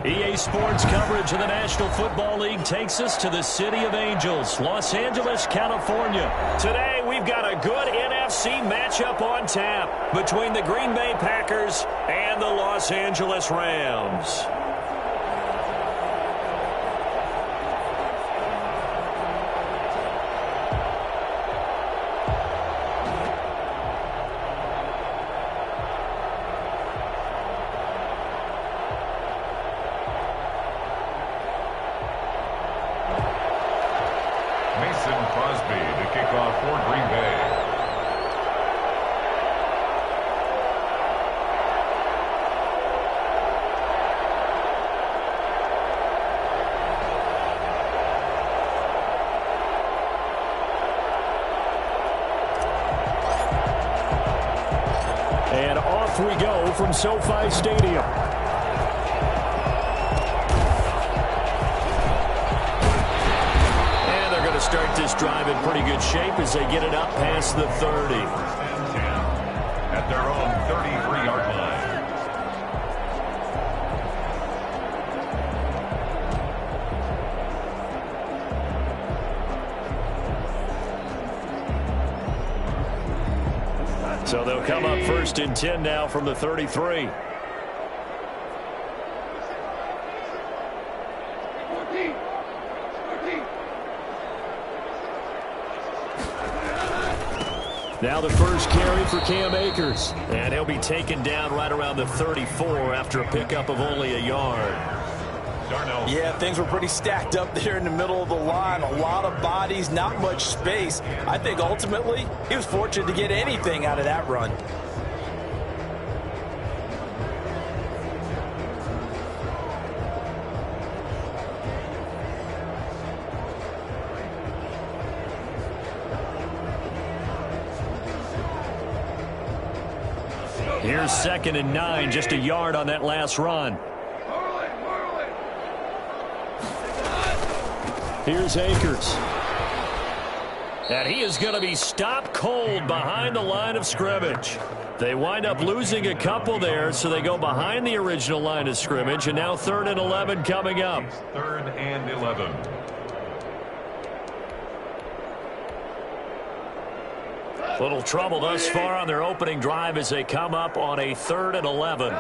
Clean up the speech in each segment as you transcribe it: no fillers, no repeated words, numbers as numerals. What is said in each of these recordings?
EA Sports coverage of the National Football League takes us to the City of Angels, Los Angeles, California. Today, we've got a good NFC matchup on tap between the Green Bay Packers and the Los Angeles Rams. And off we go from SoFi Stadium. And they're going to start this drive in pretty good shape as they get it up past the 30. At their own 33-yard line. So they'll come up 1st and 10 now from the 33. Now the first carry for Cam Akers. And he'll be taken down right around the 34 after a pickup of only a yard. Yeah, things were pretty stacked up there in the middle of the line. A lot of bodies, not much space. I think ultimately he was fortunate to get anything out of that run. Here's 2nd and 9, just a yard on that last run. Here's Akers. And he is going to be stopped cold behind the line of scrimmage. They wind up losing a couple there, so they go behind the original line of scrimmage, and now 3rd and 11 coming up. 3rd and 11. Little trouble thus far on their opening drive as they come up on a 3rd and 11.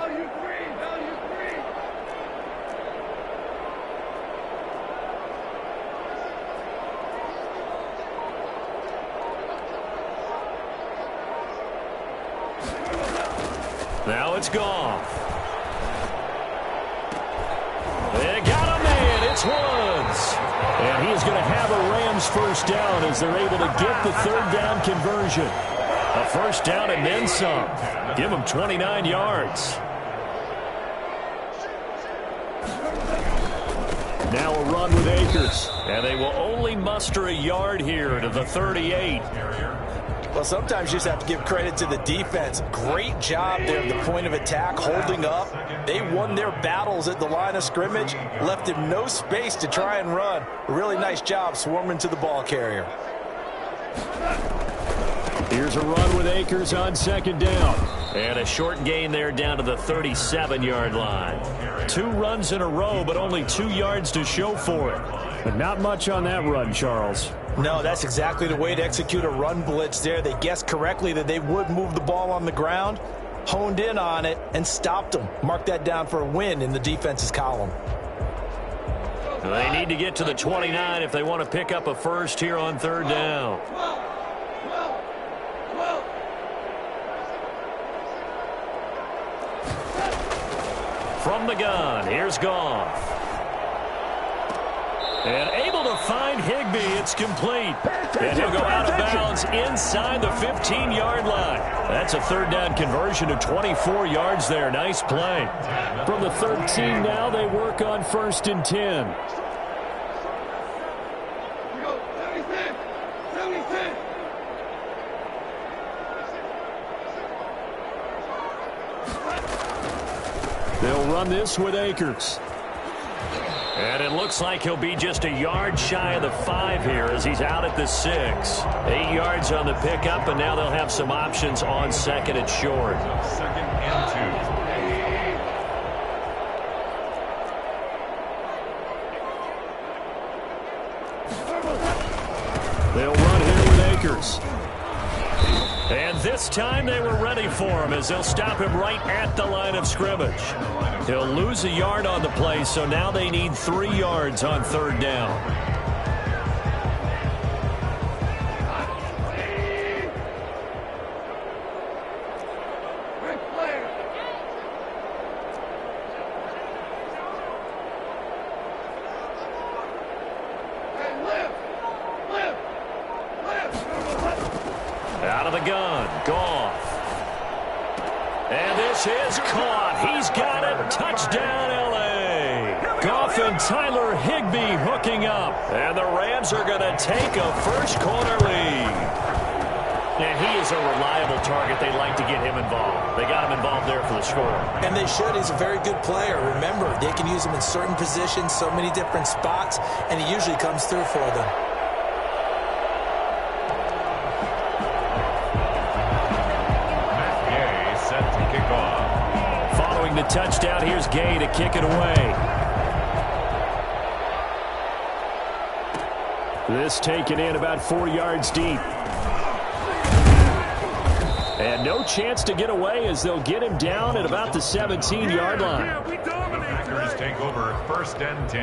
Now it's Goff. They got a man. It's Woods. And he is going to have a Rams first down as they're able to get the 3rd down conversion. A first down and then some. Give them 29 yards. Now a run with Akers. And they will only muster a yard here to the 38. Well, sometimes you just have to give credit to the defense. Great job there at the point of attack, holding up. They won their battles at the line of scrimmage, left him no space to try and run. A really nice job swarming to the ball carrier. Here's a run with Akers on 2nd down. And a short gain there down to the 37-yard line. 2 runs in a row, but only 2 yards to show for it. But not much on that run, Charles. No, that's exactly the way to execute a run blitz there. They guessed correctly that they would move the ball on the ground, honed in on it, and stopped them. Mark that down for a win in the defense's column. They need to get to the 29 if they want to pick up a first here on 3rd down. From the gun, here's Goff. And able to find Higbee. It's complete. And he'll go out of bounds inside the 15-yard line. That's a 3rd down conversion of 24 yards there. Nice play. From the 13 now, they work on 1st and 10. They'll run this with Akers. And it looks like he'll be just a yard shy of the 5 here as he's out at the 6. 8 yards on the pickup, and now they'll have some options on 2nd and short. 2nd and 2. They'll run here with Akers. And this time they were ready for him as they'll stop him right at the line of scrimmage. He'll lose a yard on the play, so now they need 3 yards on 3rd down. Out of the gun, Goff. And this is caught. He's got it. Touchdown, L.A. Goff and Tyler Higbee hooking up. And the Rams are going to take a first-quarter lead. Yeah, he is a reliable target. They like to get him involved. They got him involved there for the score. And they should. He's a very good player. Remember, they can use him in certain positions, so many different spots, and he usually comes through for them. The touchdown, here's Gay to kick it away. This taken in about 4 yards deep. And no chance to get away as they'll get him down at about the 17-yard line. Packers take over 1st and 10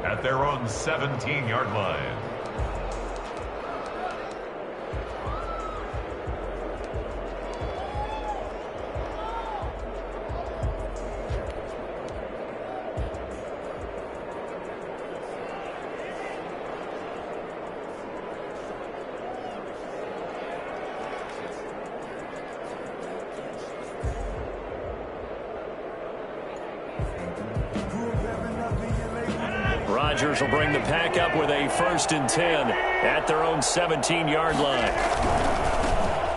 at their own 17-yard line. Rodgers will bring the pack up with a 1st and 10 at their own 17-yard line.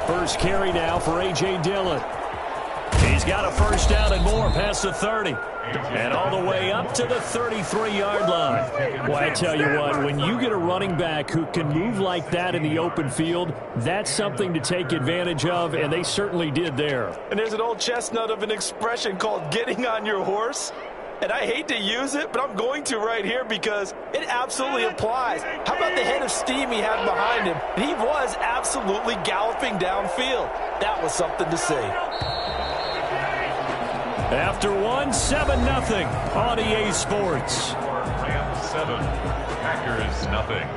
First carry now for A.J. Dillon. He's got a first down and more past the 30. And all the way up to the 33-yard line. Well, I tell you what, when you get a running back who can move like that in the open field, that's something to take advantage of, and they certainly did there. And there's an old chestnut of an expression called getting on your horse. And I hate to use it, but I'm going to right here because it absolutely applies. How about the head of steam he had behind him? And he was absolutely galloping downfield. That was something to see. After 7-0 on EA Sports. Rams 7, Packers nothing.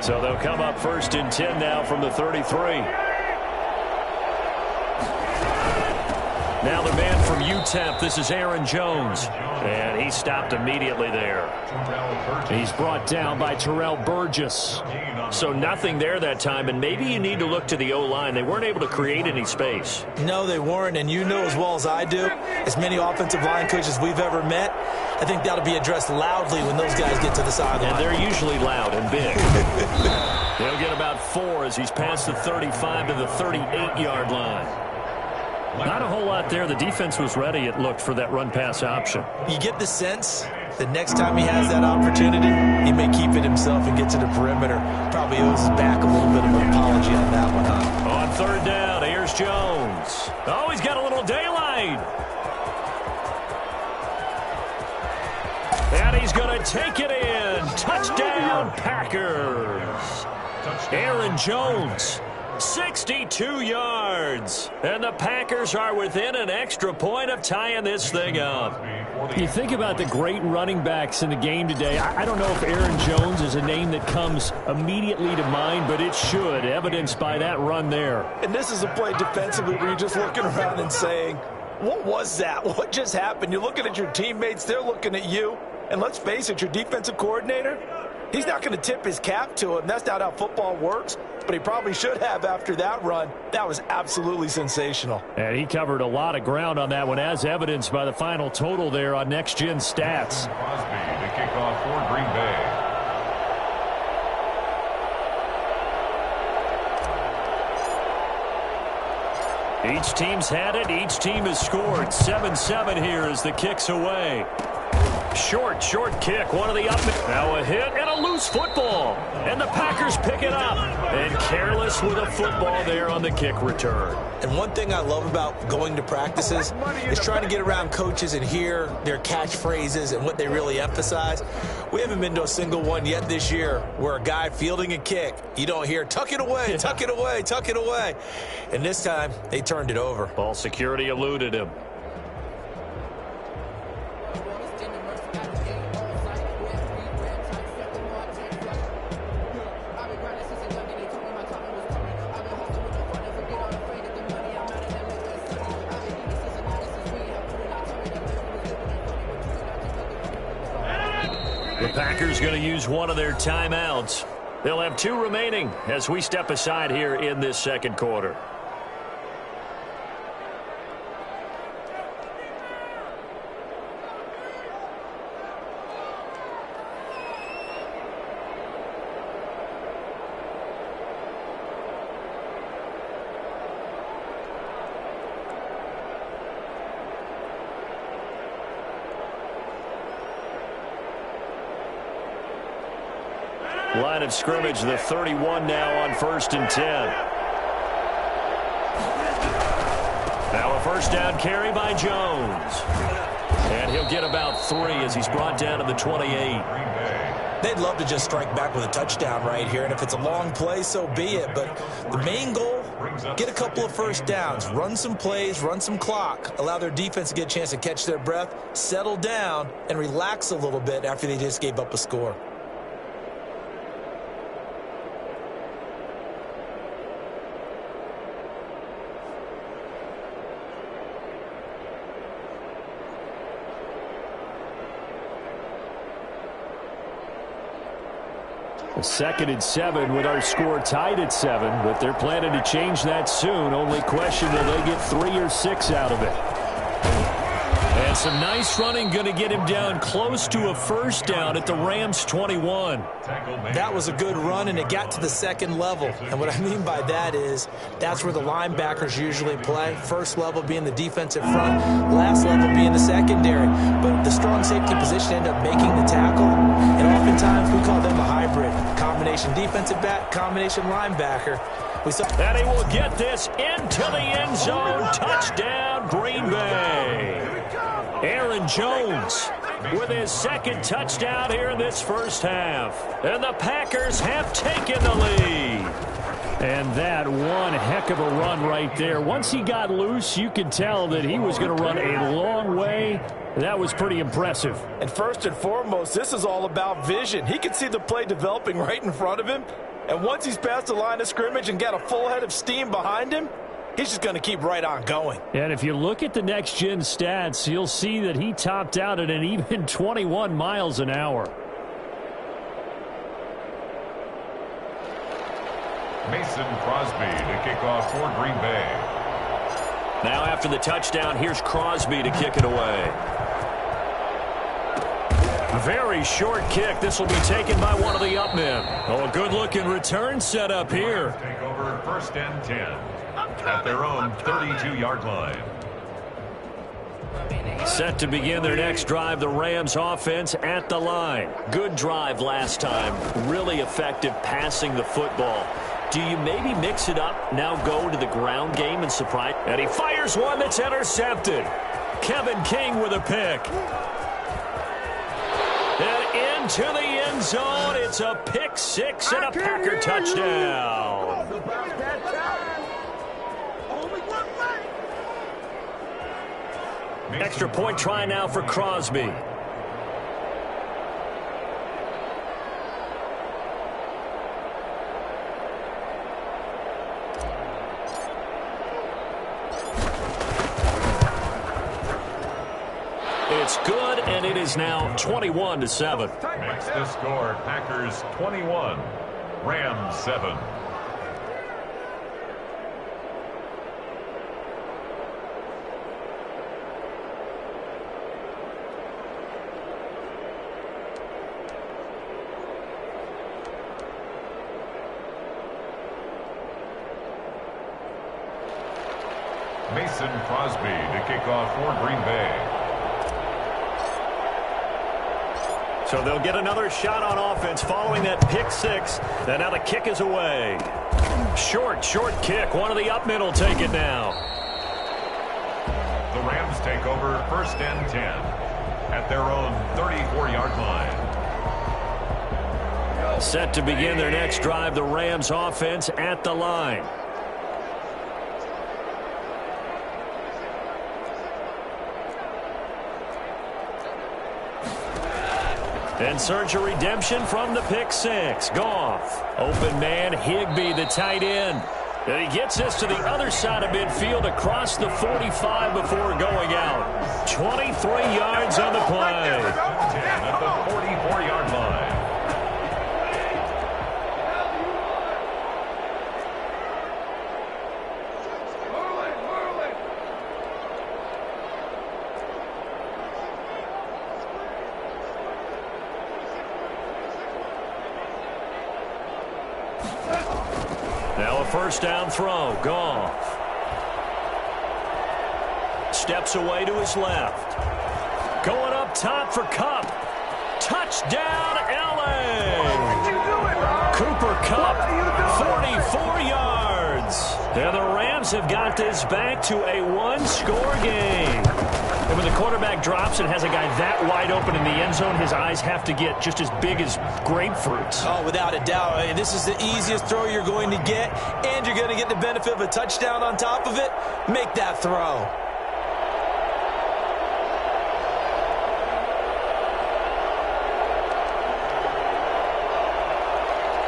So they'll come up 1st and 10 now from the 33. Now the man from UTEP, this is Aaron Jones. And he stopped immediately there. He's brought down by Terrell Burgess. So nothing there that time, and maybe you need to look to the O-line. They weren't able to create any space. No, they weren't, and you know as well as I do, as many offensive line coaches we've ever met, I think that'll be addressed loudly when those guys get to the sideline. And they're usually loud and big. They'll get about 4 as he's past the 35 to the 38-yard line. Not a whole lot there. The defense was ready, it looked, for that run-pass option. You get the sense that next time he has that opportunity, he may keep it himself and get to the perimeter. Probably owes his back a little bit of an apology on that one, huh? On 3rd down, here's Jones. Oh, he's got a little daylight. And he's going to take it in. Touchdown, Packers. Aaron Jones. 62 yards. And the Packers are within an extra point of tying this thing up. You think about the great running backs in the game today. I don't know if Aaron Jones is a name that comes immediately to mind, but it should, evidenced by that run there. And this is a play defensively where you're just looking around and saying, what was that? What just happened? You're looking at your teammates. They're looking at you. And let's face it, your defensive coordinator, he's not going to tip his cap to him. That's not how football works. But he probably should have after that run. That was absolutely sensational. And he covered a lot of ground on that one, as evidenced by the final total there on Next Gen Stats. Crosby, the kickoff for Green Bay. Each team's had it. Each team has scored. 7-7 here as the kick's away. Short kick. One of the up. Now a hit and a loose football. And the Packers pick it up. And careless with a football there on the kick return. And one thing I love about going to practices is trying to get around coaches and hear their catchphrases and what they really emphasize. We haven't been to a single one yet this year where a guy fielding a kick, you don't hear, tuck it away, tuck it away, tuck it away. And this time, they turned it over. Ball security eluded him. The Packers going to use one of their timeouts. They'll have 2 remaining as we step aside here in this second quarter. Line of scrimmage, the 31 now on 1st and 10. Now a first down carry by Jones. And he'll get about 3 as he's brought down to the 28. They'd love to just strike back with a touchdown right here, and if it's a long play, so be it. But the main goal, get a couple of first downs, run some plays, run some clock, allow their defense to get a chance to catch their breath, settle down, and relax a little bit after they just gave up a score. Second and 7 with our score tied at 7, but they're planning to change that soon. Only question, will they get 3 or 6 out of it? And some nice running, going to get him down close to a first down at the Rams 21. That was a good run, and it got to the second level. And what I mean by that is that's where the linebackers usually play. First level being the defensive front, last level being the secondary. But the strong safety position ended up making the tackle, and oftentimes we call them a hybrid. Combination defensive back, combination linebacker. And he will get this into the end zone. Touchdown, Green Bay. Aaron Jones with his second touchdown here in this first half. And the Packers have taken the lead. And that one heck of a run right there. Once he got loose, you could tell that he was going to run a long way. That was pretty impressive. And first and foremost, this is all about vision. He could see the play developing right in front of him. And once he's past the line of scrimmage and got a full head of steam behind him, he's just going to keep right on going. And if you look at the next-gen stats, you'll see that he topped out at an even 21 miles an hour. Mason Crosby to kick off for Green Bay. Now after the touchdown, here's Crosby to kick it away. Very short kick. This will be taken by one of the up men. Oh, a good-looking return set up here. Take over 1st and 10 at their own 32-yard line. Set to begin their next drive, the Rams offense at the line. Good drive last time. Really effective passing the football. Do you maybe mix it up, now go to the ground game and surprise? And he fires one that's intercepted. Kevin King with a pick. And into the end zone, it's a pick 6 and a Packer touchdown. Extra point try now for Crosby. It's good, and it is now 21-7. Makes the score Packers 21, Rams 7. Mason Crosby to kick off for Green Bay. So they'll get another shot on offense following that pick six. And now the kick is away. Short kick. One of the up men will take it now. The Rams take over 1st and 10 at their own 34-yard line. Set to begin their next drive, the Rams offense at the line. In search of redemption from the pick six. Goff. Open man, Higbee, the tight end. And he gets this to the other side of midfield across the 45 before going out. 23 yards on the play. 10 at the 44-yard line. Now a first down throw. Goff. Steps away to his left. Going up top for Kupp. Touchdown, L.A. Cooper Kupp, 44 yards. And the Rams have got this back to a one-score game. And when the quarterback drops and has a guy that wide open in the end zone, his eyes have to get just as big as grapefruits. Oh, without a doubt. I mean, this is the easiest throw you're going to get, and you're going to get the benefit of a touchdown on top of it. Make that throw.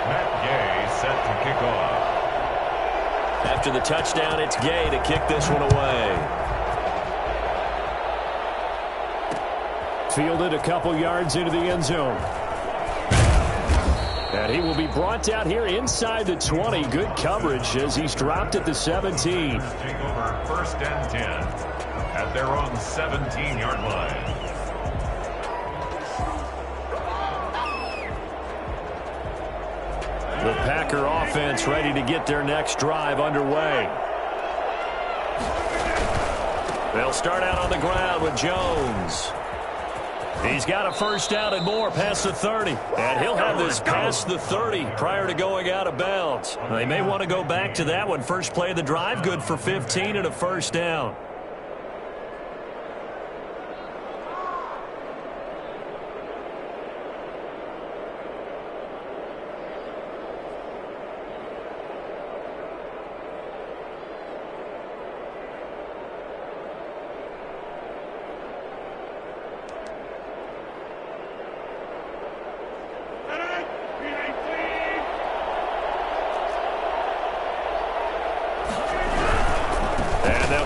Matt Gay set to kick off. After the touchdown, it's Gay to kick this one away. Fielded a couple yards into the end zone. And he will be brought down here inside the 20. Good coverage as he's dropped at the 17. Take over 1st and 10 at their own 17-yard line. The Packer offense ready to get their next drive underway. They'll start out on the ground with Jones. He's got a first down and more past the 30. And he'll have this past the 30 prior to going out of bounds. They may want to go back to that one. First play of the drive, good for 15 and a first down.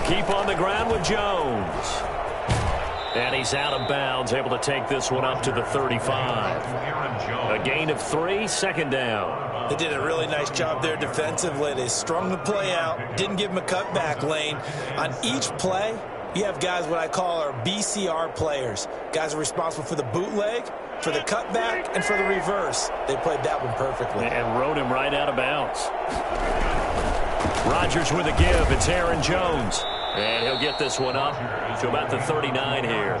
Keep on the ground with Jones. And he's out of bounds, able to take this one up to the 35. A gain of 3, second down. They did a really nice job there defensively. They strung the play out, didn't give him a cutback lane. On each play, you have guys what I call our BCR players. Guys are responsible for the bootleg, for the cutback, and for the reverse. They played that one perfectly. And rode him right out of bounds. Rodgers with a give. It's Aaron Jones. And he'll get this one up to about the 39 here.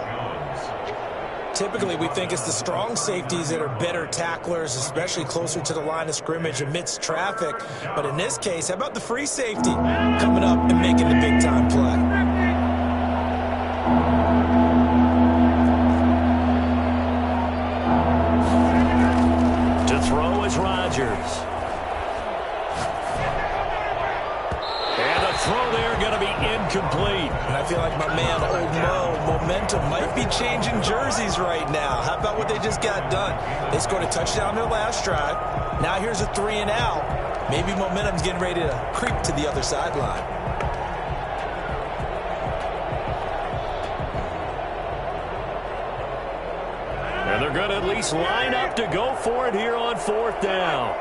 Typically, we think it's the strong safeties that are better tacklers, especially closer to the line of scrimmage amidst traffic. But in this case, how about the free safety coming up and making the big-time play? To throw is Rodgers. Throw there going to be incomplete. And I feel like my man, Old Mo, momentum might be changing jerseys right now. How about what they just got done? They scored a touchdown their last drive. Now here's a 3 and out. Maybe momentum's getting ready to creep to the other sideline. And they're going to at least line up to go for it here on 4th down.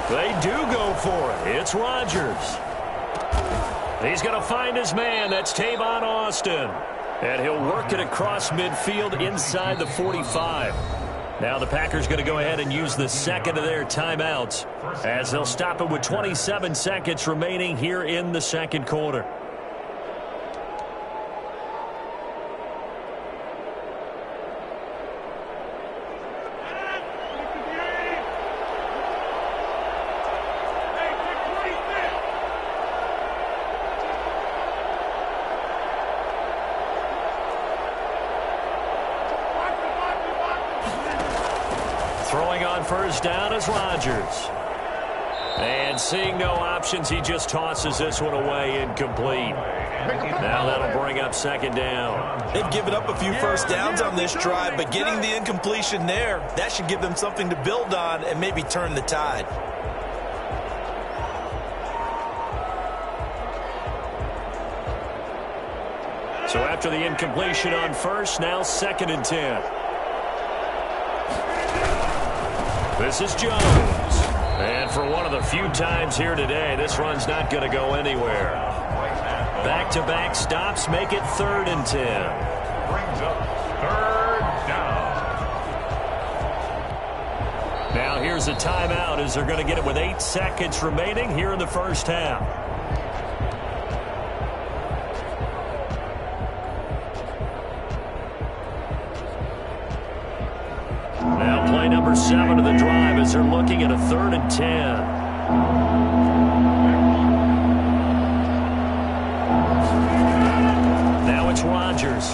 They do go for it. It's Rodgers. He's going to find his man. That's Tavon Austin. And he'll work it across midfield inside the 45. Now the Packers going to go ahead and use the second of their timeouts as they'll stop it with 27 seconds remaining here in the second quarter. Throwing on first down is Rodgers. And seeing no options, he just tosses this one away incomplete. Now that'll bring up second down. They've given up a few first downs on this drive, but getting the incompletion there, that should give them something to build on and maybe turn the tide. So after the incompletion on first, now 2nd and 10. This is Jones. And for one of the few times here today, this run's not going to go anywhere. Back-to-back stops make it 3rd and 10. Brings up 3rd down. Now here's a timeout as they're going to get it with 8 seconds remaining here in the first half. Now play number 7 of the drive as they're looking at a 3rd and 10. Now it's Rodgers.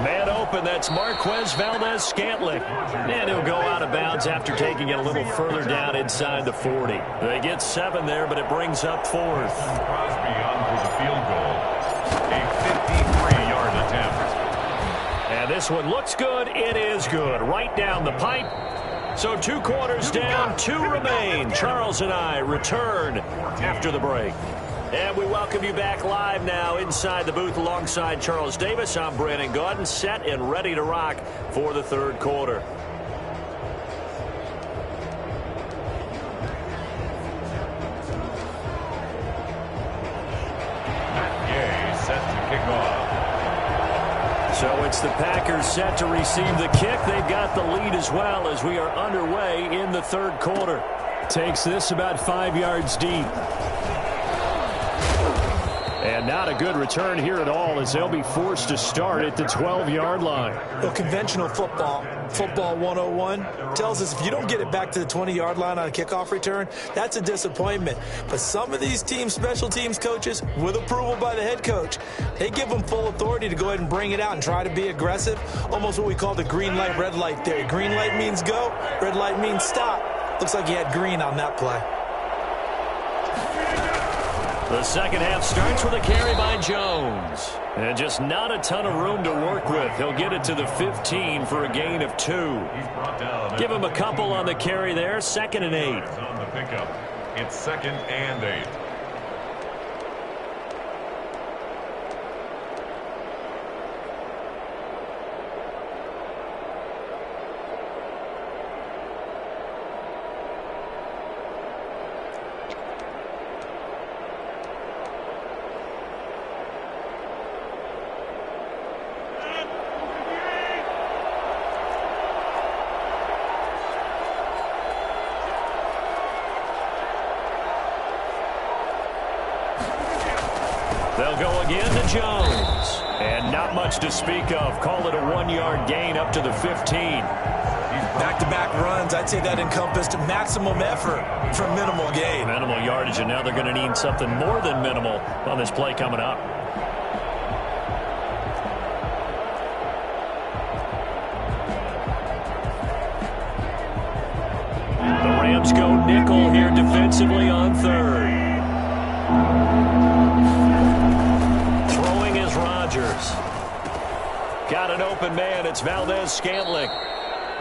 Man open, that's Marquez Valdes-Scantling. And he'll go out of bounds after taking it a little further down inside the 40. They get 7 there, but it brings up 4th. Crosby on for the field goal. A 53-yard attempt. And this one looks good. It is good. Right down the pipe. So 2 quarters down, 2 remain. Charles and I return after the break. And we welcome you back live now inside the booth alongside Charles Davis. I'm Brandon Gaudin, set and ready to rock for the 3rd quarter. Matt Gay set to kick off. So it's the Packers set to receive the kick. They've got the lead as well as we are underway in the 3rd quarter. Takes this about 5 yards deep. And not a good return here at all as they'll be forced to start at the 12-yard line. Well, conventional football 101, tells us if you don't get it back to the 20-yard line on a kickoff return, that's a disappointment. But some of these teams, special teams coaches, with approval by the head coach, they give them full authority to go ahead and bring it out and try to be aggressive, almost what we call the green light, red light theory. Green light means go, red light means stop. Looks like he had green on that play. The second half starts with a carry by Jones. And just not a ton of room to work with. He'll get it to the 15 for a gain of 2. Give him a couple on the carry there. 2nd and 8. On the pickup. It's 2nd and 8. They'll go again to Jones. And not much to speak of. Call it a 1-yard gain up to the 15. Back-to-back runs, I'd say that encompassed maximum effort for minimal gain. Minimal yardage, and now they're going to need something more than minimal on this play coming up. The Rams go nickel here defensively on 3rd. Throwing is Rodgers. Got an open man. It's Valdes-Scantling.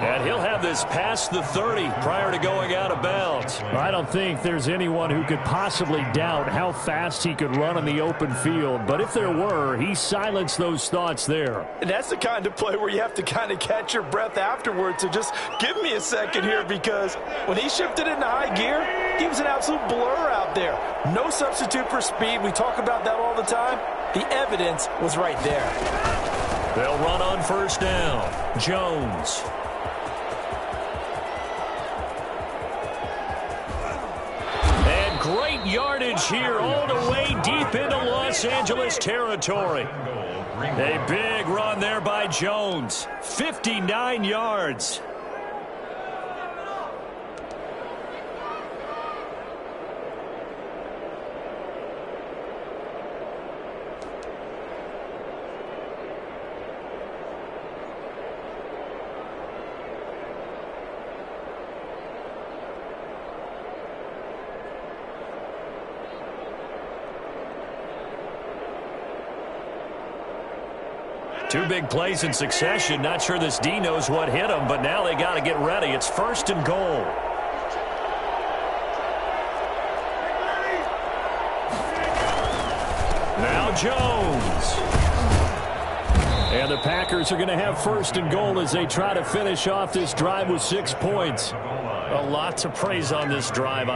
And he'll have this past the 30 prior to going out of bounds. I don't think there's anyone who could possibly doubt how fast he could run on the open field. But if there were, he silenced those thoughts there. And that's the kind of play where you have to kind of catch your breath afterwards. So just give me a second here, because when he shifted into high gear, he was an absolute blur out there. No substitute for speed. We talk about that all the time. The evidence was right there. They'll run on first down. Jones. And great yardage here all the way deep into Los Angeles territory. A big run there by Jones. 59 yards. Two big plays in succession. Not sure this D knows what hit him, but now they got to get ready. It's first and goal. Now Jones. And the Packers are going to have first and goal as they try to finish off this drive with 6 points. A lot to praise on this drive.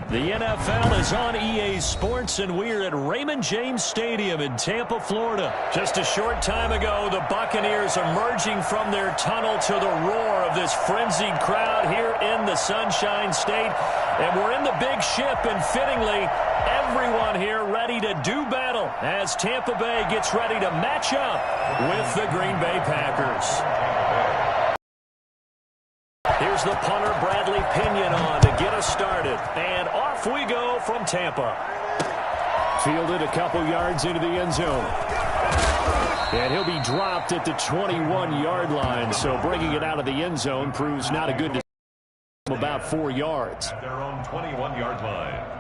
The NFL is on EA Sports, and we're at Raymond James Stadium in Tampa, Florida. Just a short time ago, the Buccaneers emerging from their tunnel to the roar of this frenzied crowd here in the Sunshine State. And we're in the big ship, and fittingly, everyone here ready to do battle as Tampa Bay gets ready to match up with the Green Bay Packers. Here's the punter, Bradley Pinion, on to get us started. And off we go from Tampa. Fielded a couple yards into the end zone. And he'll be dropped at the 21-yard line. So bringing it out of the end zone proves not a good decision. About 4 yards. At their own 21-yard line.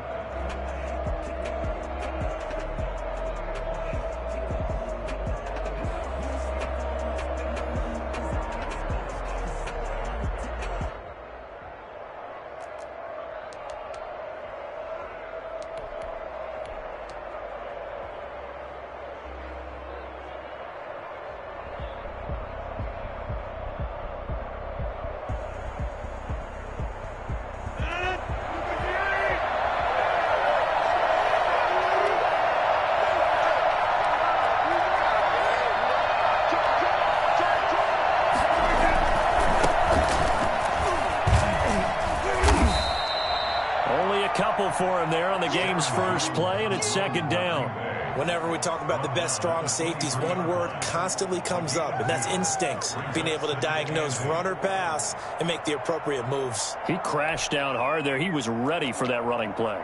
For him there on the game's first play, and it's second down. Whenever we talk about the best strong safeties, one word constantly comes up, and that's instincts. Being able to diagnose run or pass and make the appropriate moves. He crashed down hard there. He was ready for that running play.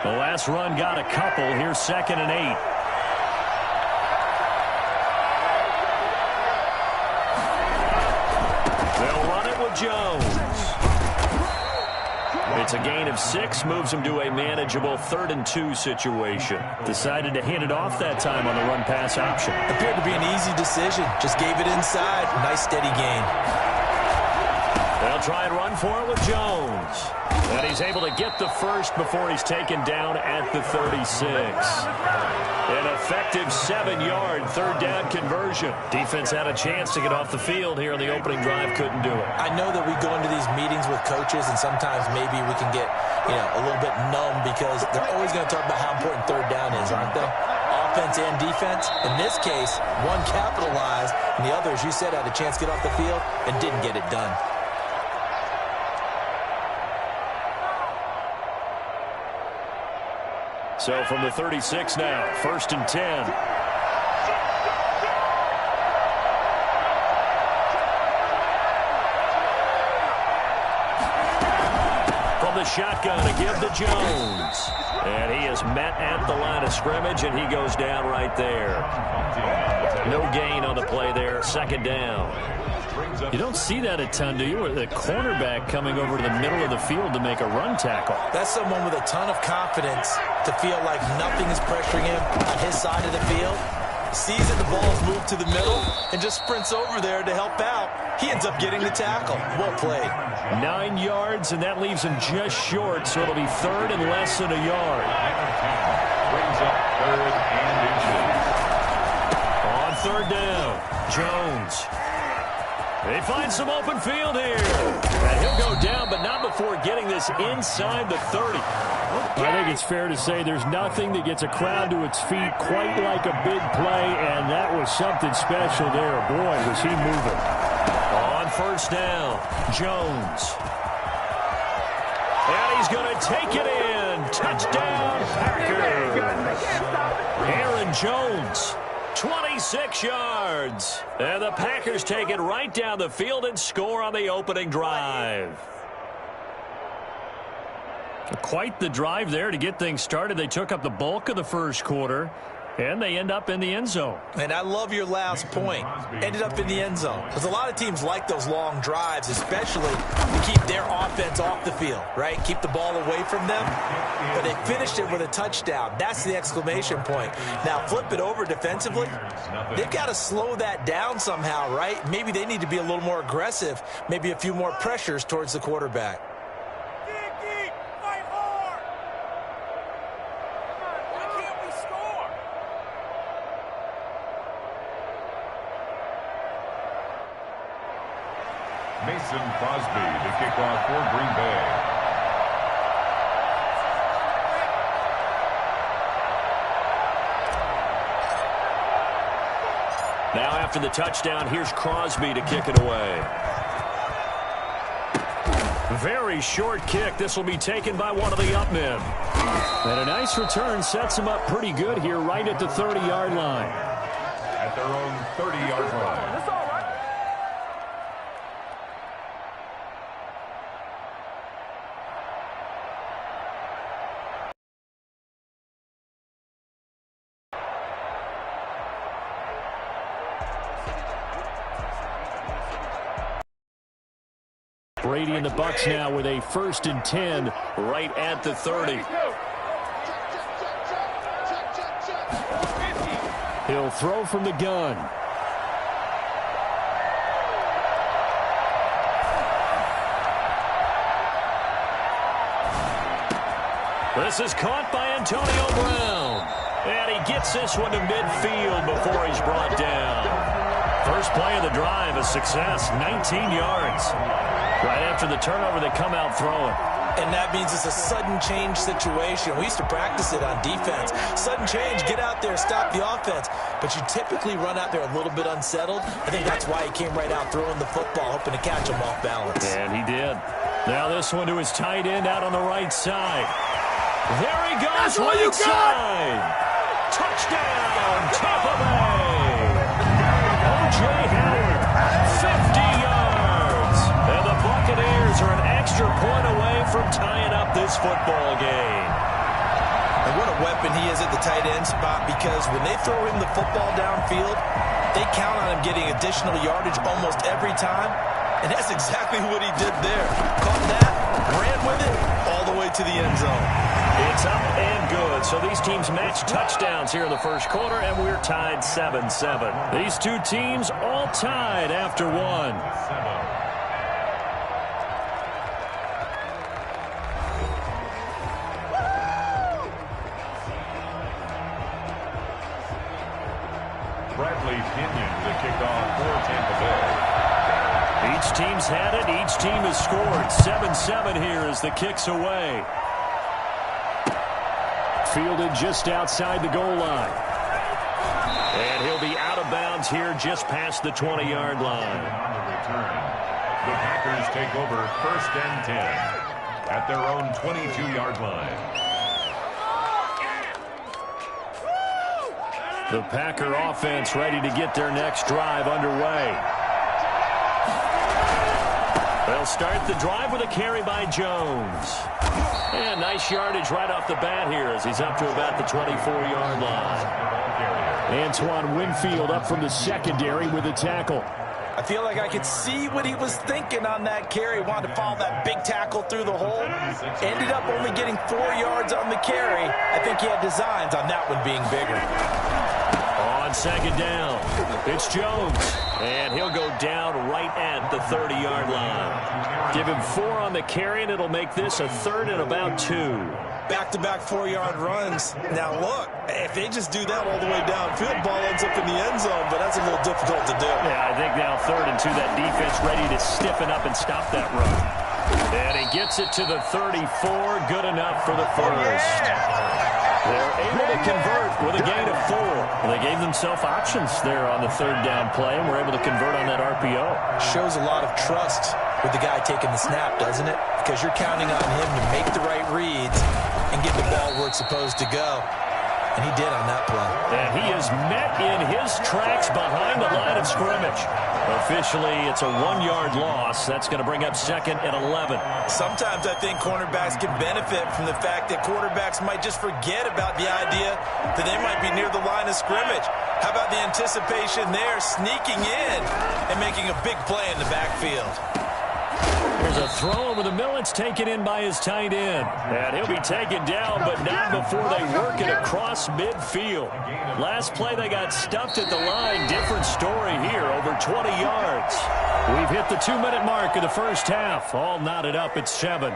The last run got a couple. Here's 2nd and 8. They'll run it with Jones. It's a gain of 6, moves him to a manageable 3rd and 2 situation. Decided to hand it off that time on the run-pass option. Appeared to be an easy decision. Just gave it inside. Nice steady gain. They'll try and run for it with Jones. And he's able to get the first before he's taken down at the 36. An effective 7-yard third down conversion. Defense had a chance to get off the field here on the opening drive. Couldn't do it. I know that we go into these meetings with coaches, and sometimes maybe we can get, a little bit numb because they're always going to talk about how important third down is, aren't they? Offense and defense. In this case, one capitalized, and the other, as you said, had a chance to get off the field and didn't get it done. So from the 36 now, 1st and 10. From the shotgun, a give to Jones. And he is met at the line of scrimmage, and he goes down right there. No gain on the play there, 2nd down. You don't see that a ton, do you? Or the cornerback coming over to the middle of the field to make a run tackle. That's someone with a ton of confidence to feel like nothing is pressuring him on his side of the field. Sees that the ball's moved to the middle and just sprints over there to help out. He ends up getting the tackle. Well played. 9 yards, and that leaves him just short, so it'll be 3rd and less than a yard. Brings up 3rd and inches. On 3rd down, Jones. They find some open field here. And he'll go down, but not before getting this inside the 30. I think it's fair to say there's nothing that gets a crowd to its feet quite like a big play, and that was something special there. Boy, was he moving. On 1st down, Jones. And he's going to take it in. Touchdown, Packers. Aaron Jones. 26 yards. And the Packers take it right down the field and score on the opening drive. Quite the drive there to get things started. They took up the bulk of the first quarter, and they end up in the end zone. And I love your last point. Ended up in the end zone. Because a lot of teams like those long drives, especially to keep their offense off the field, right? Keep the ball away from them. But they finished it with a touchdown. That's the exclamation point. Now flip it over defensively. They've got to slow that down somehow, right? Maybe they need to be a little more aggressive. Maybe a few more pressures towards the quarterback. Mason Crosby to kick off for Green Bay. Now after the touchdown, here's Crosby to kick it away. Very short kick. This will be taken by one of the up men. And a nice return sets him up pretty good here right at the 30-yard line. At their own 30-yard line. Brady and the Bucs now with a 1st and 10 right at the 30. He'll throw from the gun. This is caught by Antonio Brown. And he gets this one to midfield before he's brought down. First play of the drive, a success, 19 yards. Right after the turnover, they come out throwing. And that means it's a sudden change situation. We used to practice it on defense. Sudden change, get out there, stop the offense. But you typically run out there a little bit unsettled. I think that's why he came right out throwing the football, hoping to catch him off balance. And he did. Now this one to his tight end out on the right side. There he goes, right side. Touchdown, Tampa Bay. O.J. Howard, 50 yards. And the Buccaneers are an extra point away from tying up this football game. And what a weapon he is at the tight end spot, because when they throw him the football downfield, they count on him getting additional yardage almost every time. And that's exactly what he did there. Caught that, ran with it, all the way to the end zone. It's up and good. So these teams match touchdowns here in the first quarter, and we're tied 7-7. These two teams all tied after one. Bradley Pinion to kick off for Tampa Bay. Each team's had it. Each team has scored. 7-7 here as the kick's away. Fielded just outside the goal line. And he'll be out of bounds here just past the 20-yard line. On the return, the Packers take over 1st and 10 at their own 22-yard line. The Packer offense ready to get their next drive underway. They'll start the drive with a carry by Jones. And nice yardage right off the bat here as he's up to about the 24-yard line. Antoine Winfield up from the secondary with a tackle. I feel like I could see what he was thinking on that carry. Wanted to follow that big tackle through the hole. Ended up only getting 4 yards on the carry. I think he had designs on that one being bigger. On second down, it's Jones. And he'll go down right at the 30-yard line. Give him 4 on the carry, and it'll make this a 3rd and about 2. Back-to-back 4-yard runs. Now, look, if they just do that all the way downfield, ball ends up in the end zone, but that's a little difficult to do. Yeah, I think now 3rd and 2, that defense ready to stiffen up and stop that run. And he gets it to the 34, good enough for the first. They're able to convert with a gain of 4. Well, they gave themselves options there on the 3rd down play, and were able to convert on that RPO. Shows a lot of trust with the guy taking the snap, doesn't it? Because you're counting on him to make the right reads and get the ball where it's supposed to go. And he did on that play. And he is met in his tracks behind the line of scrimmage. Officially, it's a 1-yard loss. That's going to bring up 2nd and 11. Sometimes I think cornerbacks can benefit from the fact that quarterbacks might just forget about the idea that they might be near the line of scrimmage. How about the anticipation there, sneaking in and making a big play in the backfield? There's a throw over the middle. It's taken in by his tight end. And he'll be taken down, but not before they work it across midfield. Last play, they got stuffed at the line. Different story here, over 20 yards. We've hit the 2-minute mark of the first half. All knotted up at 7.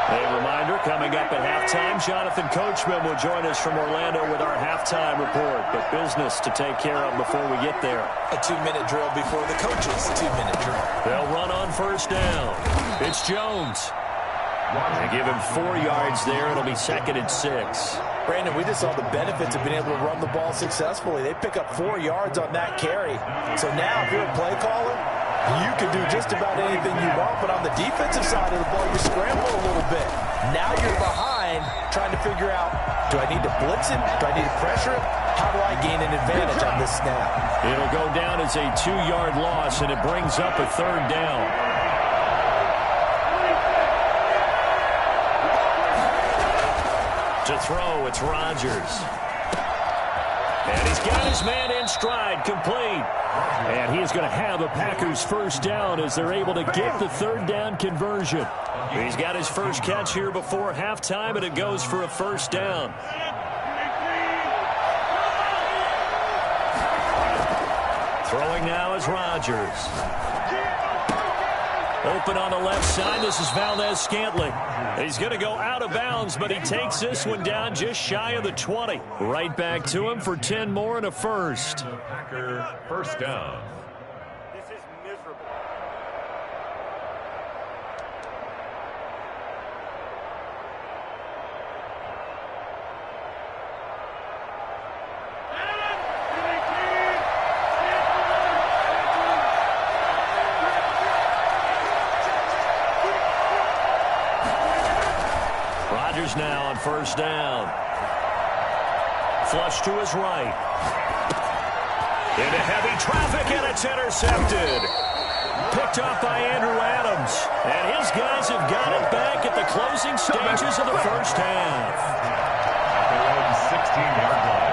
A reminder, coming up at halftime, Jonathan Coachman will join us from Orlando with our halftime report. But business to take care of before we get there. A 2-minute drill before the coaches' 2-minute drill. They'll run on first down. It's Jones. They give him 4 yards there. It'll be 2nd and 6. Brandon, we just saw the benefits of being able to run the ball successfully. They pick up 4 yards on that carry. So now, if you're a play caller, you can do just about anything you want, but on the defensive side of the ball, you scramble a little bit. Now you're behind, trying to figure out, do I need to blitz it? Do I need to pressure it? How do I gain an advantage on this snap? It'll go down as a 2-yard loss, and it brings up a 3rd down. To throw, it's Rodgers. And he's got his man in stride, complete. And he is going to have a Packers first down as they're able to get the 3rd down conversion. He's got his first catch here before halftime, and it goes for a first down. Throwing now is Rodgers. Open on the left side. This is Valdez-Scantling. He's going to go out of bounds, but he takes this one down just shy of the 20. Right back to him for 10 more and a first. Packer first down. This is miserable. Now on first down. Flush to his right. Into heavy traffic, and it's intercepted. Picked off by Andrew Adams. And his guys have got it back at the closing stages of the first half. At their own 16-yard line.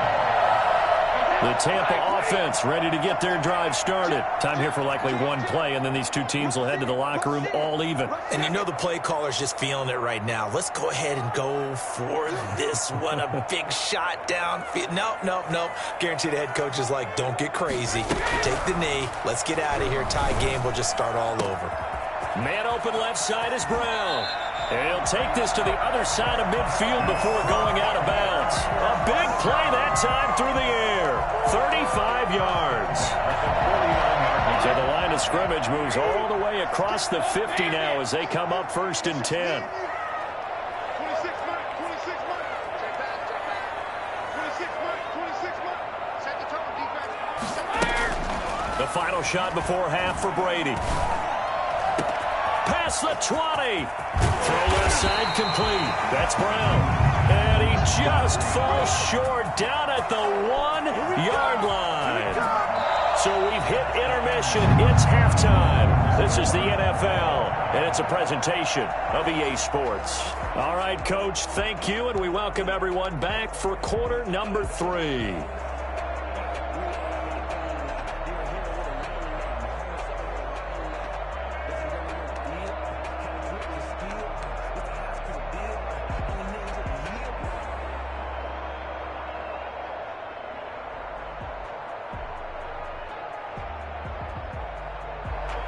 The Tampa offense ready to get their drive started. Time here for likely one play, and then these two teams will head to the locker room all even. And you know the play caller's just feeling it right now. Let's go ahead and go for this one. A big shot down. Nope. Guarantee the head coach is like, don't get crazy. Take the knee. Let's get out of here. Tie game. We'll just start all over. Man open left side is Brown. And he'll take this to the other side of midfield before going out of bounds. A big play that time through the air. 35 yards. So the line of scrimmage moves all the way across the 50 now as they come up 1st and 10. The final shot before half for Brady. Past the 20. Throw left side complete. That's Brown. And he just falls short down at the 1-yard line. So we've hit intermission. It's halftime. This is the NFL, and it's a presentation of EA Sports. All right, Coach, thank you, and we welcome everyone back for quarter number 3.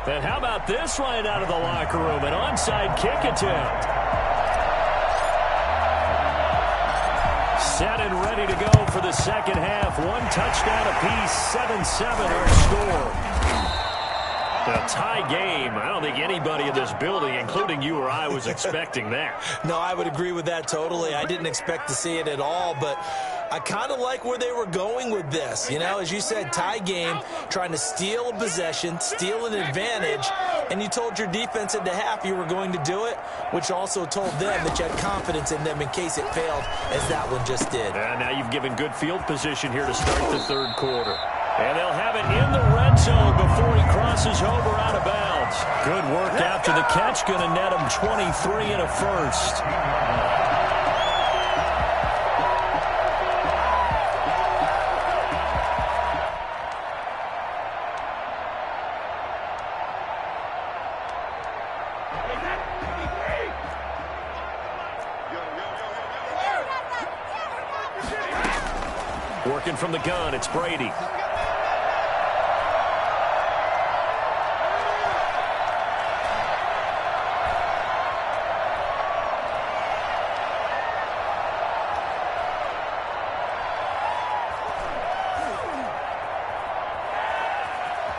And how about this right out of the locker room? An onside kick attempt. Set and ready to go for the second half. 1 touchdown apiece, 7-7 our score. A tie game. I don't think anybody in this building, including you or I, was expecting that. No, I would agree with that totally. I didn't expect to see it at all, but I kind of like where they were going with this. You know, as you said, tie game, trying to steal a possession, steal an advantage, and you told your defense at the half you were going to do it, which also told them that you had confidence in them in case it failed, as that one just did. And now you've given good field position here to start the third quarter. And they'll have it in the red zone before he crosses over out of bounds. Good work after the catch. Going to net him 23 and a first. Working from the gun, it's Brady.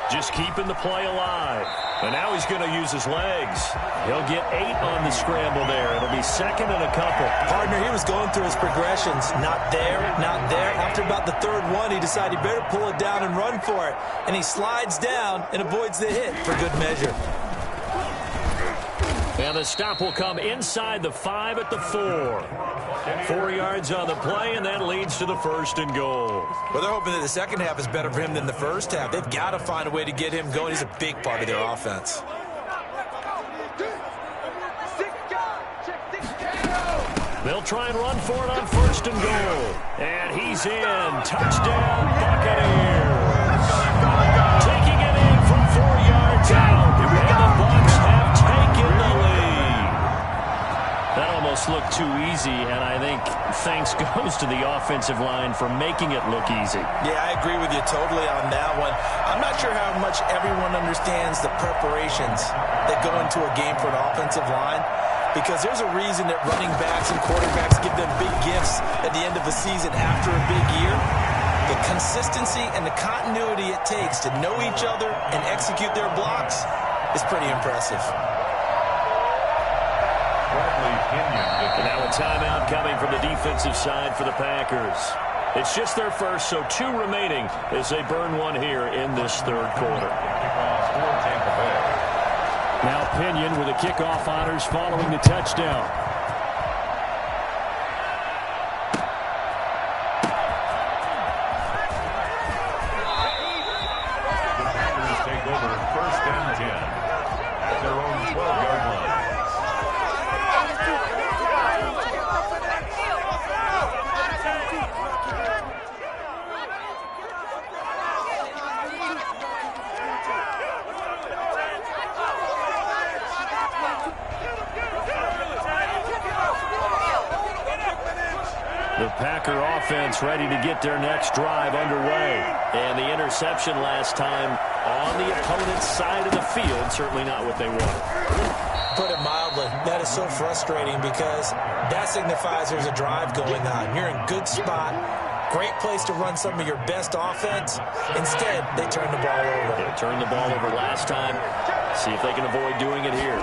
Just keeping the play alive. And now he's going to use his legs. He'll get 8 on the scramble there. It'll be second and a couple. Partner, he was going through his progressions. Not there, not there. After about the third one, he decided he better pull it down and run for it. And he slides down and avoids the hit for good measure. And the stop will come inside the 5 at the 4. 4 yards on the play, and that leads to the first and goal. Well, they're hoping that the second half is better for him than the first half. They've got to find a way to get him going. He's a big part of their offense. They'll try and run for it on first and goal. And he's in. Touchdown, Buccaneers. Taking it in from 4 yards out. And the Bucs have taken the lead. That almost looked too easy, and I think thanks goes to the offensive line for making it look easy. Yeah, I agree with you totally on that one. I'm not sure how much everyone understands the preparations that go into a game for an offensive line, because there's a reason that running backs and quarterbacks give them big gifts at the end of the season after a big year. The consistency and the continuity it takes to know each other and execute their blocks is pretty impressive. And now a timeout coming from the defensive side for the Packers. It's just their first, so 2 remaining as they burn 1 here in this third quarter. Now Pinion with the kickoff honors following the touchdown. The Packers take over first and 10 at their own 12-yard line. The Packer offense ready to get their next drive underway. And the interception last time on the opponent's side of the field, certainly not what they wanted. Put it mildly, that is so frustrating because that signifies there's a drive going on. You're in good spot, great place to run some of your best offense. Instead, they turn the ball over. They turned the ball over last time. See if they can avoid doing it here.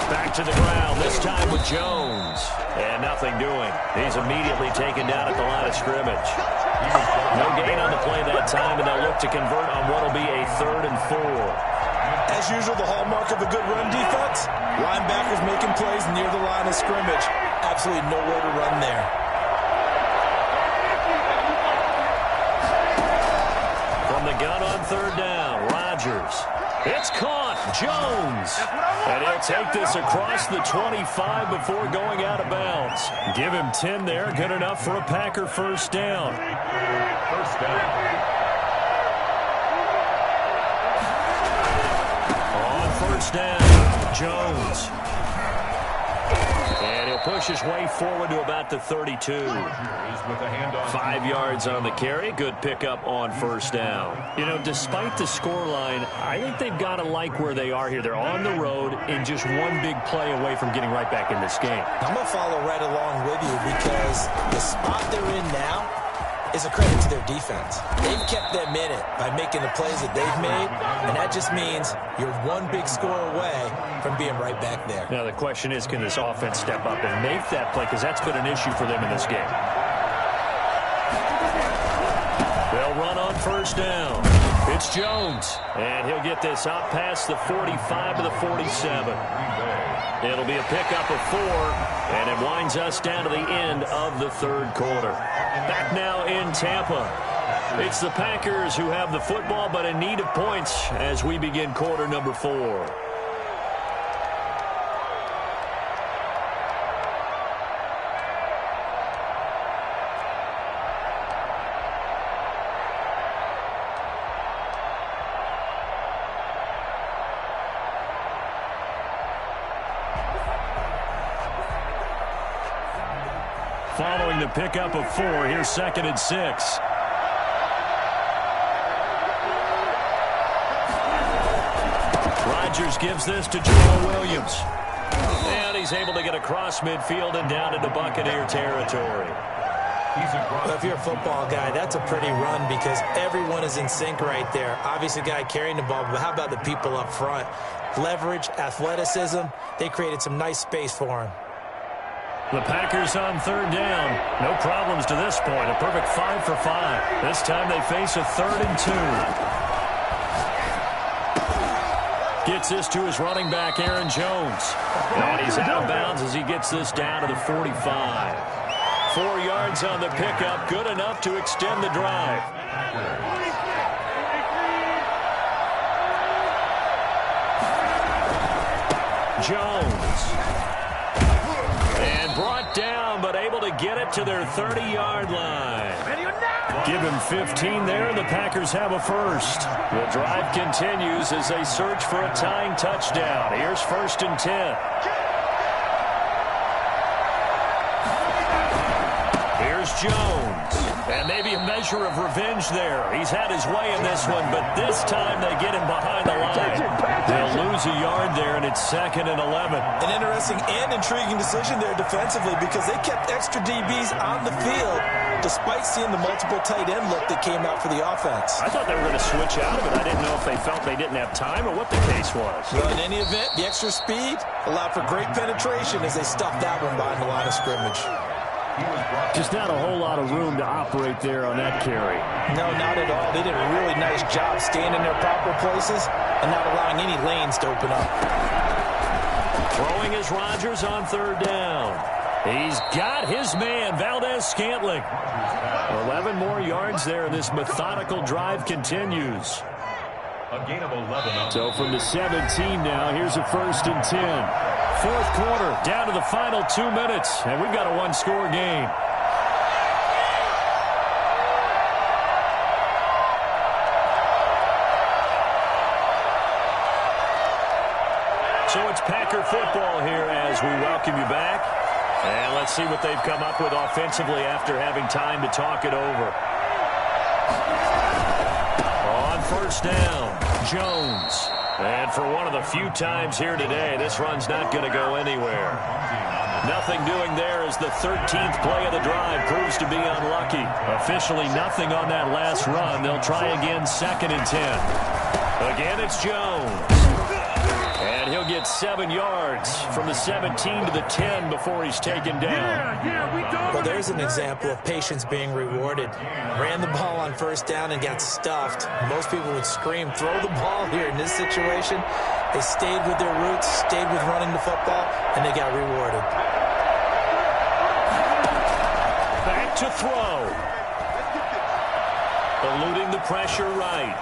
Back to the ground, this time with Jones. And nothing doing. He's immediately taken down at the line of scrimmage. No gain on the play that time, and they'll look to convert on what will be a 3rd and 4. As as usual, the hallmark of a good run defense? Linebackers making plays near the line of scrimmage. Absolutely nowhere to run there. From the gun on third down, Rodgers. It's caught. Jones. And he'll take this across the 25 before going out of bounds. Give him 10 there. Good enough for a Packer first down. First down. On first down, Jones. And he'll push his way forward to about the 32. With a handoff. 5 yards on the carry. Good pickup on first down. You know, despite the scoreline, I think they've got to like where they are here. They're on the road and just one big play away from getting right back in this game. I'm going to follow right along with you because the spot they're in now is a credit to their defense. They've kept them in it by making the plays that they've made, and that just means you're one big score away from being right back there. Now, the question is, can this offense step up and make that play? Because that's been an issue for them in this game. They'll run on first down. It's Jones, and he'll get this out past the 45 to the 47. It'll be a pickup of 4, and it winds us down to the end of the third quarter. Back now in Tampa. It's the Packers who have the football, but in need of points as we begin quarter number 4. Following the pickup of 4, here's 2nd and 6. Rodgers gives this to Jamal Williams. And he's able to get across midfield and down into Buccaneer territory. Well, if you're a football guy, that's a pretty run because everyone is in sync right there. Obviously, the guy carrying the ball, but how about the people up front? Leverage, athleticism, they created some nice space for him. The Packers on third down. No problems to this point. A perfect 5 for 5. This time they face a 3rd and 2. Gets this to his running back, Aaron Jones. And he's out of bounds as he gets this down to the 45. 4 yards on the pickup. Good enough to extend the drive. Jones. And brought down, but able to get it to their 30-yard line. Give him 15 there, and the Packers have a first. The drive continues as they search for a tying touchdown. Here's 1st and 10. Here's Jones. And maybe a measure of revenge there. He's had his way in this one, but this time they get him behind the line. They'll lose a yard there, and it's 2nd and 11. An interesting and intriguing decision there defensively because they kept extra DBs on the field despite seeing the multiple tight end look that came out for the offense. I thought they were going to switch out of it. I didn't know if they felt they didn't have time or what the case was. Well, in any event, the extra speed allowed for great penetration as they stuffed that one behind the line of scrimmage. Just not a whole lot of room to operate there on that carry. No, not at all. They did a really nice job staying in their proper places and not allowing any lanes to open up. Throwing is Rodgers on third down. He's got his man, Valdez-Scantling. 11 more yards there, and this methodical drive continues. A gain of 11. So from the 17 now, here's a 1st and 10. Fourth quarter, down to the final 2 minutes, and we've got a one-score game. So it's Packer football here as we welcome you back. And let's see what they've come up with offensively after having time to talk it over. On first down, Jones. And for one of the few times here today, this run's not going to go anywhere. Nothing doing there as the 13th play of the drive proves to be unlucky. Officially nothing on that last run. They'll try again 2nd and 10. Again, it's Jones. And he'll get 7 yards from the 17 to the 10 before he's taken down. Well, there's an example of patience being rewarded. Ran the ball on first down and got stuffed. Most people would scream, throw the ball here in this situation. They stayed with their roots, stayed with running the football, and they got rewarded. Back to throw. Eluding the pressure right.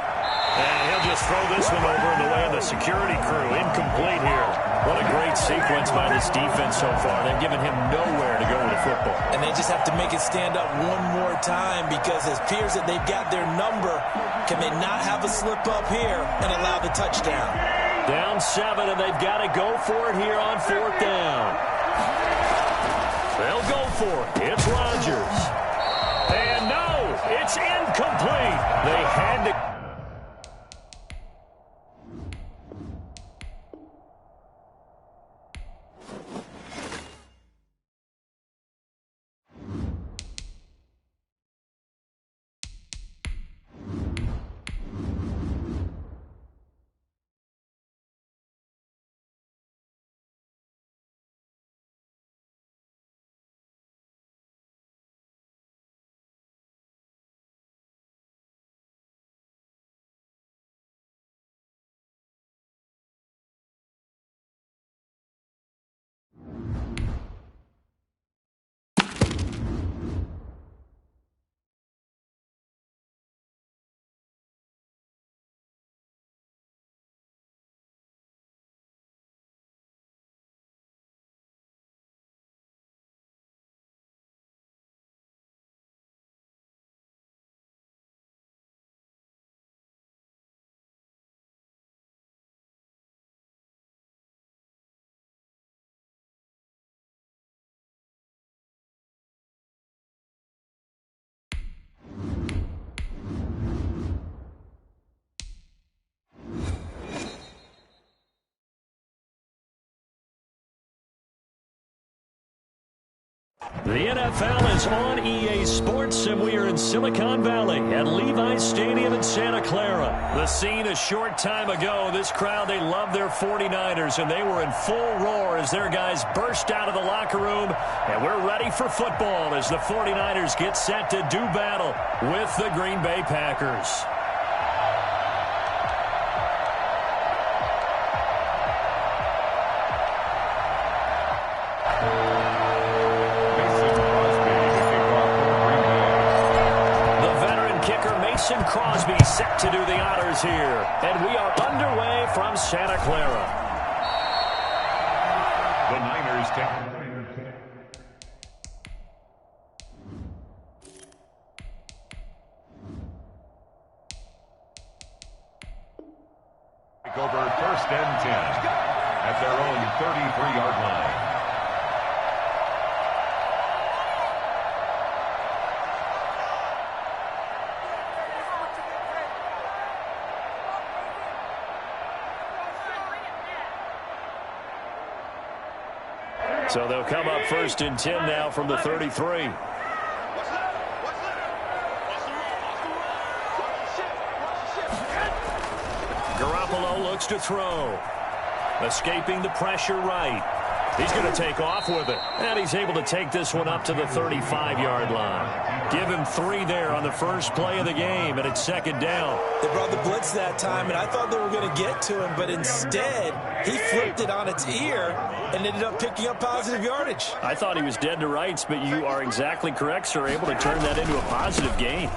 And he'll just throw this one over in the way of the security crew. Incomplete here. What a great sequence by this defense so far. They've given him nowhere to go with the football. And they just have to make it stand up one more time because it appears that they've got their number. Can they not have a slip up here and allow the touchdown? Down 7, and they've got to go for it here on 4th down. They'll go for it. It's Rodgers. And no, it's incomplete. They had to... The NFL is on EA Sports, and we are in Silicon Valley at Levi's Stadium in Santa Clara. The scene a short time ago. This crowd, they love their 49ers, and they were in full roar as their guys burst out of the locker room. And we're ready for football as the 49ers get set to do battle with the Green Bay Packers. Crosby set to do the honors here. And we are underway from Santa Clara. The Niners take... over 1st and 10 at their own 33-yard line. So they'll come up 1st and 10 now from the 33. Garoppolo looks to throw. Escaping the pressure right. He's going to take off with it. And he's able to take this one up to the 35-yard line. Give him 3 there on the first play of the game, and it's 2nd down. They brought the blitz that time, and I thought they were going to get to him, but instead he flipped it on its ear and ended up picking up positive yardage. I thought he was dead to rights, but you are exactly correct, sir. Able to turn that into a positive gain.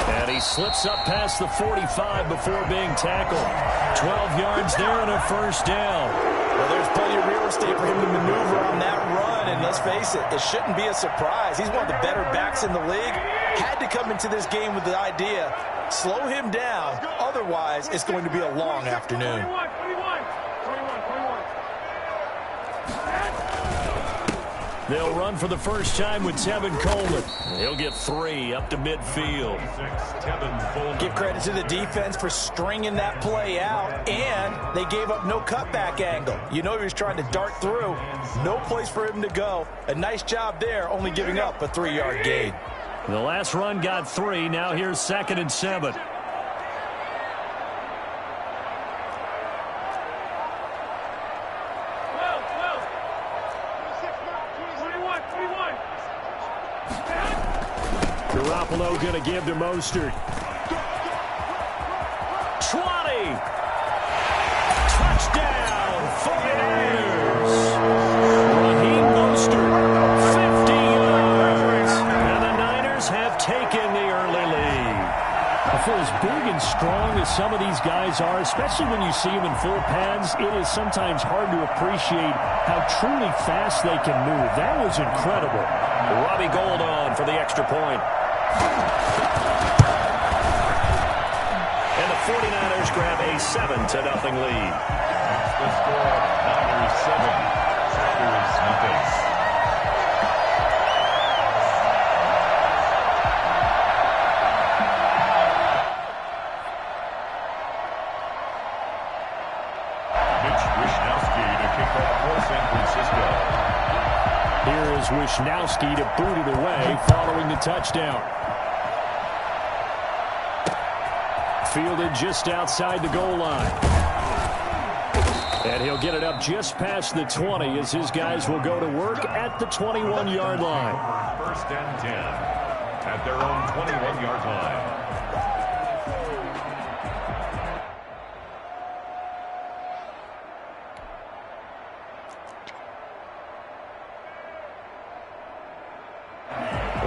And he slips up past the 45 before being tackled. 12 yards there and a 1st down. Well, there's plenty of real estate for him to maneuver on that run, and let's face it, it shouldn't be a surprise. He's one of the better backs in the league. Had to come into this game with the idea, slow him down, otherwise it's going to be a long afternoon. They'll run for the first time with Tevin Coleman. He'll get 3 up to midfield. Give credit to the defense for stringing that play out, and they gave up no cutback angle. You know he was trying to dart through. No place for him to go. A nice job there, only giving up a 3-yard gain. The last run got 3. Now here's 2nd and 7. Garoppolo going to give to Mostert. 49ers. Raheem Mostert, 50 yards. And the Niners have taken the early lead. For as big and strong as some of these guys are, especially when you see them in full pads, it is sometimes hard to appreciate how truly fast they can move. That was incredible. Robbie Gould on for the extra point. And the 49ers grab a 7-0 lead. The score, Niners 7, Packers nothing. Here is Wishnowsky to boot it away following the touchdown. Fielded just outside the goal line. And he'll get it up just past the 20 as his guys will go to work at the 21-yard line. First and 10 at their own 21-yard line.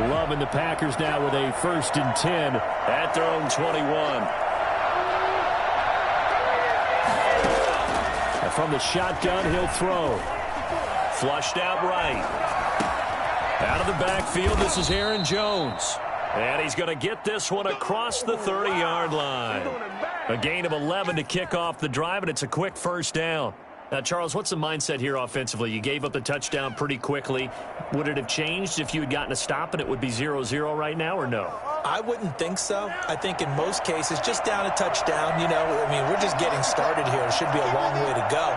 Love and the Packers now with a 1st and 10 at their own 21. And from the shotgun, he'll throw. Flushed out right. Out of the backfield, this is Aaron Jones. And he's going to get this one across the 30-yard line. A gain of 11 to kick off the drive, and it's a quick first down. Now, Charles, what's the mindset here offensively? You gave up the touchdown pretty quickly. Would it have changed if you had gotten a stop and it would be 0-0 right now, or no? I wouldn't think so. I think in most cases, just down a touchdown, you know, I mean, we're just getting started here. It should be a long way to go.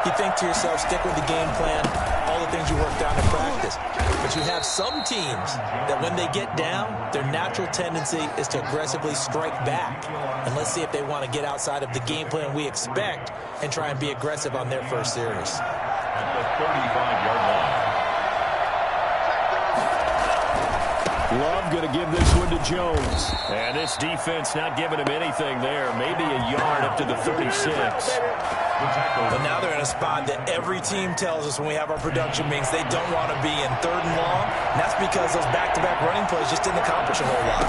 You think to yourself, stick with the game plan, all the things you worked on in practice. But you have some teams that when they get down, their natural tendency is to aggressively strike back. And let's see if they want to get outside of the game plan we expect and try and be aggressive on their first series. At the 35-yard line. Love going to give this one to Jones. And this defense not giving him anything there. Maybe a yard up to the 36. But now they're in a spot that every team tells us when we have our production meetings they don't want to be in 3rd and long. And that's because those back-to-back running plays just didn't accomplish a whole lot.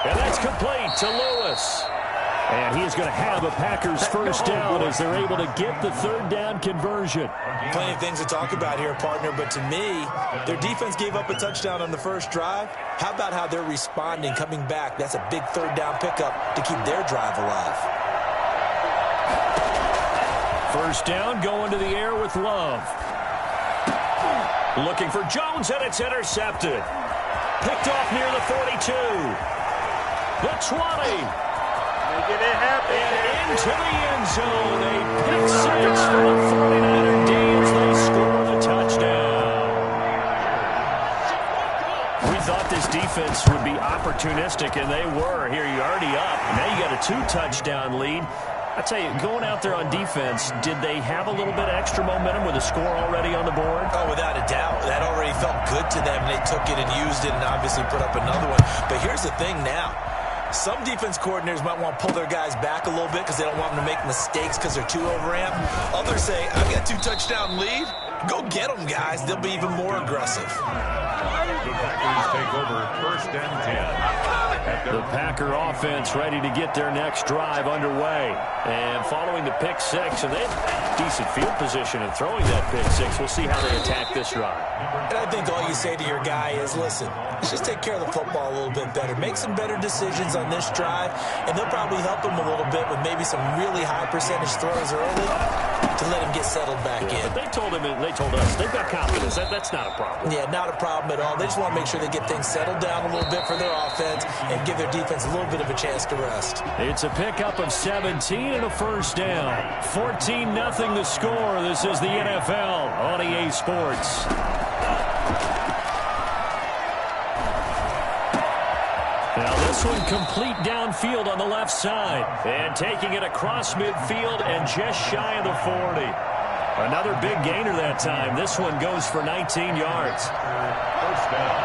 And that's complete to Lewis. And he is going to have a Packers first down as they're able to get the 3rd down conversion. Plenty of things to talk about here, partner, but to me, their defense gave up a touchdown on the first drive. How about how they're responding, coming back? That's a big 3rd down pickup to keep their drive alive. First down, going to the air with Love. Looking for Jones, and it's intercepted. Picked off near the 42. The 20. Making it happen. And into the end zone. A pick six for the 49er D as they score the touchdown. We thought this defense would be opportunistic, and they were. Here, you're already up. Now you got a 2-touchdown lead. I tell you, going out there on defense, did they have a little bit of extra momentum with a score already on the board? Oh, without a doubt. That already felt good to them. They took it and used it and obviously put up another one. But here's the thing now. Some defense coordinators might want to pull their guys back a little bit because they don't want them to make mistakes because they're too overamped. Others say, I've got a 2-touchdown lead. Go get them, guys. They'll be even more aggressive. The Packers take over 1st and 10. The Packer offense ready to get their next drive underway. And following the pick six, and they have decent field position and throwing that pick six. We'll see how they attack this drive. And I think all you say to your guy is, listen, let's just take care of the football a little bit better. Make some better decisions on this drive, and they'll probably help him a little bit with maybe some really high percentage throws early to let him get settled back in. But they told us they've got confidence. That's not a problem. Yeah, not a problem at all. They just want to make sure they get things settled down a little bit for their offense and give their defense a little bit of a chance to rest. It's a pickup of 17 and a first down. 14-0 the score. This is the NFL on EA Sports. Now this one complete downfield on the left side. And taking it across midfield and just shy of the 40. Another big gainer that time. This one goes for 19 yards. First down.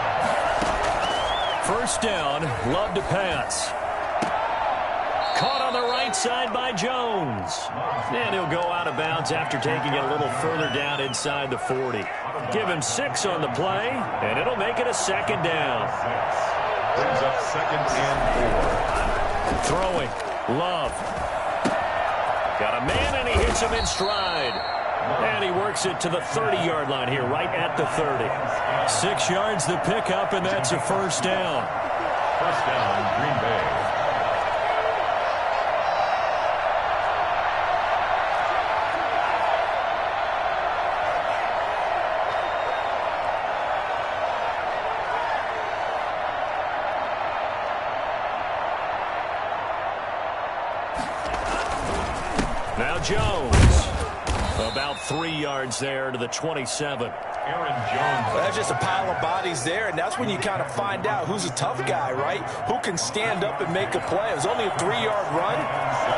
First down, Love to pass. Caught on the right side by Jones. And he'll go out of bounds after taking it a little further down inside the 40. Give him 6 on the play, and it'll make it a second down. Brings up second and 4. Throwing. Love. Got a man, and he hits him in stride. And he works it to the 30-yard line here, right at the 30. 6 yards the pickup, and that's a first down. First down, Green Bay. Now Jones. About 3 yards there to the 27. Aaron Jones. Well, that's just a pile of bodies there, and that's when you kind of find out who's a tough guy, right? Who can stand up and make a play. It was only a 3-yard run,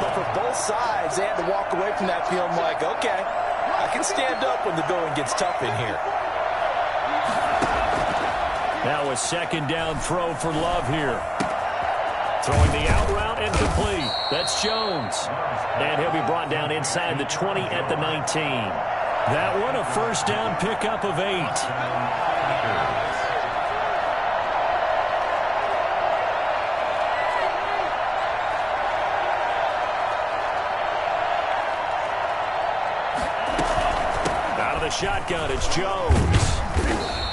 but for both sides, they had to walk away from that feeling like, okay, I can stand up when the going gets tough in here. Now a second down throw for Love here. Throwing the out route and complete. That's Jones. And he'll be brought down inside the 20 at the 19. That one a first down pickup of 8. Out of the shotgun, it's Jones.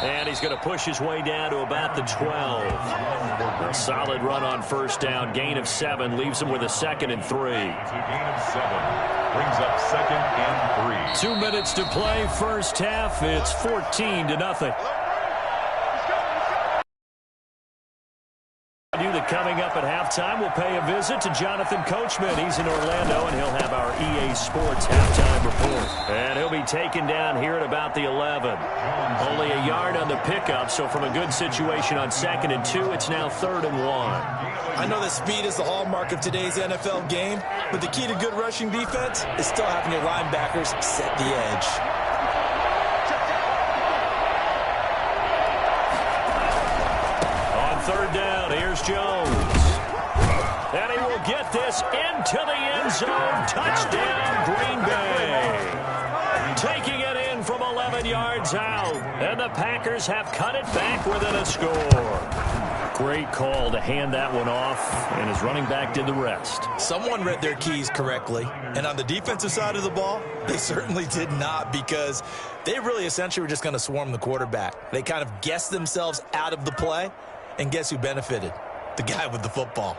And he's going to push his way down to about the 12. A solid run on first down. Gain of 7 leaves him with a 2nd and 3. Gain of 7. Brings up second and 3. 2 minutes to play, first half. It's 14-0. That coming up at halftime, we'll pay a visit to Jonathan Coachman. He's in Orlando, and he'll have our EA Sports halftime report. And he'll be taken down here at about the 11. Only a yard on the pickup, so from a good situation on 2nd and 2, it's now 3rd and 1. I know that speed is the hallmark of today's NFL game, but the key to good rushing defense is still having your linebackers set the edge. Third down, here's Jones. And he will get this into the end zone. Touchdown, Green Bay. Taking it in from 11 yards out. And the Packers have cut it back within a score. Great call to hand that one off, and his running back did the rest. Someone read their keys correctly, and on the defensive side of the ball, they certainly did not, because they really essentially were just going to swarm the quarterback. They kind of guessed themselves out of the play. And guess who benefited? The guy with the football.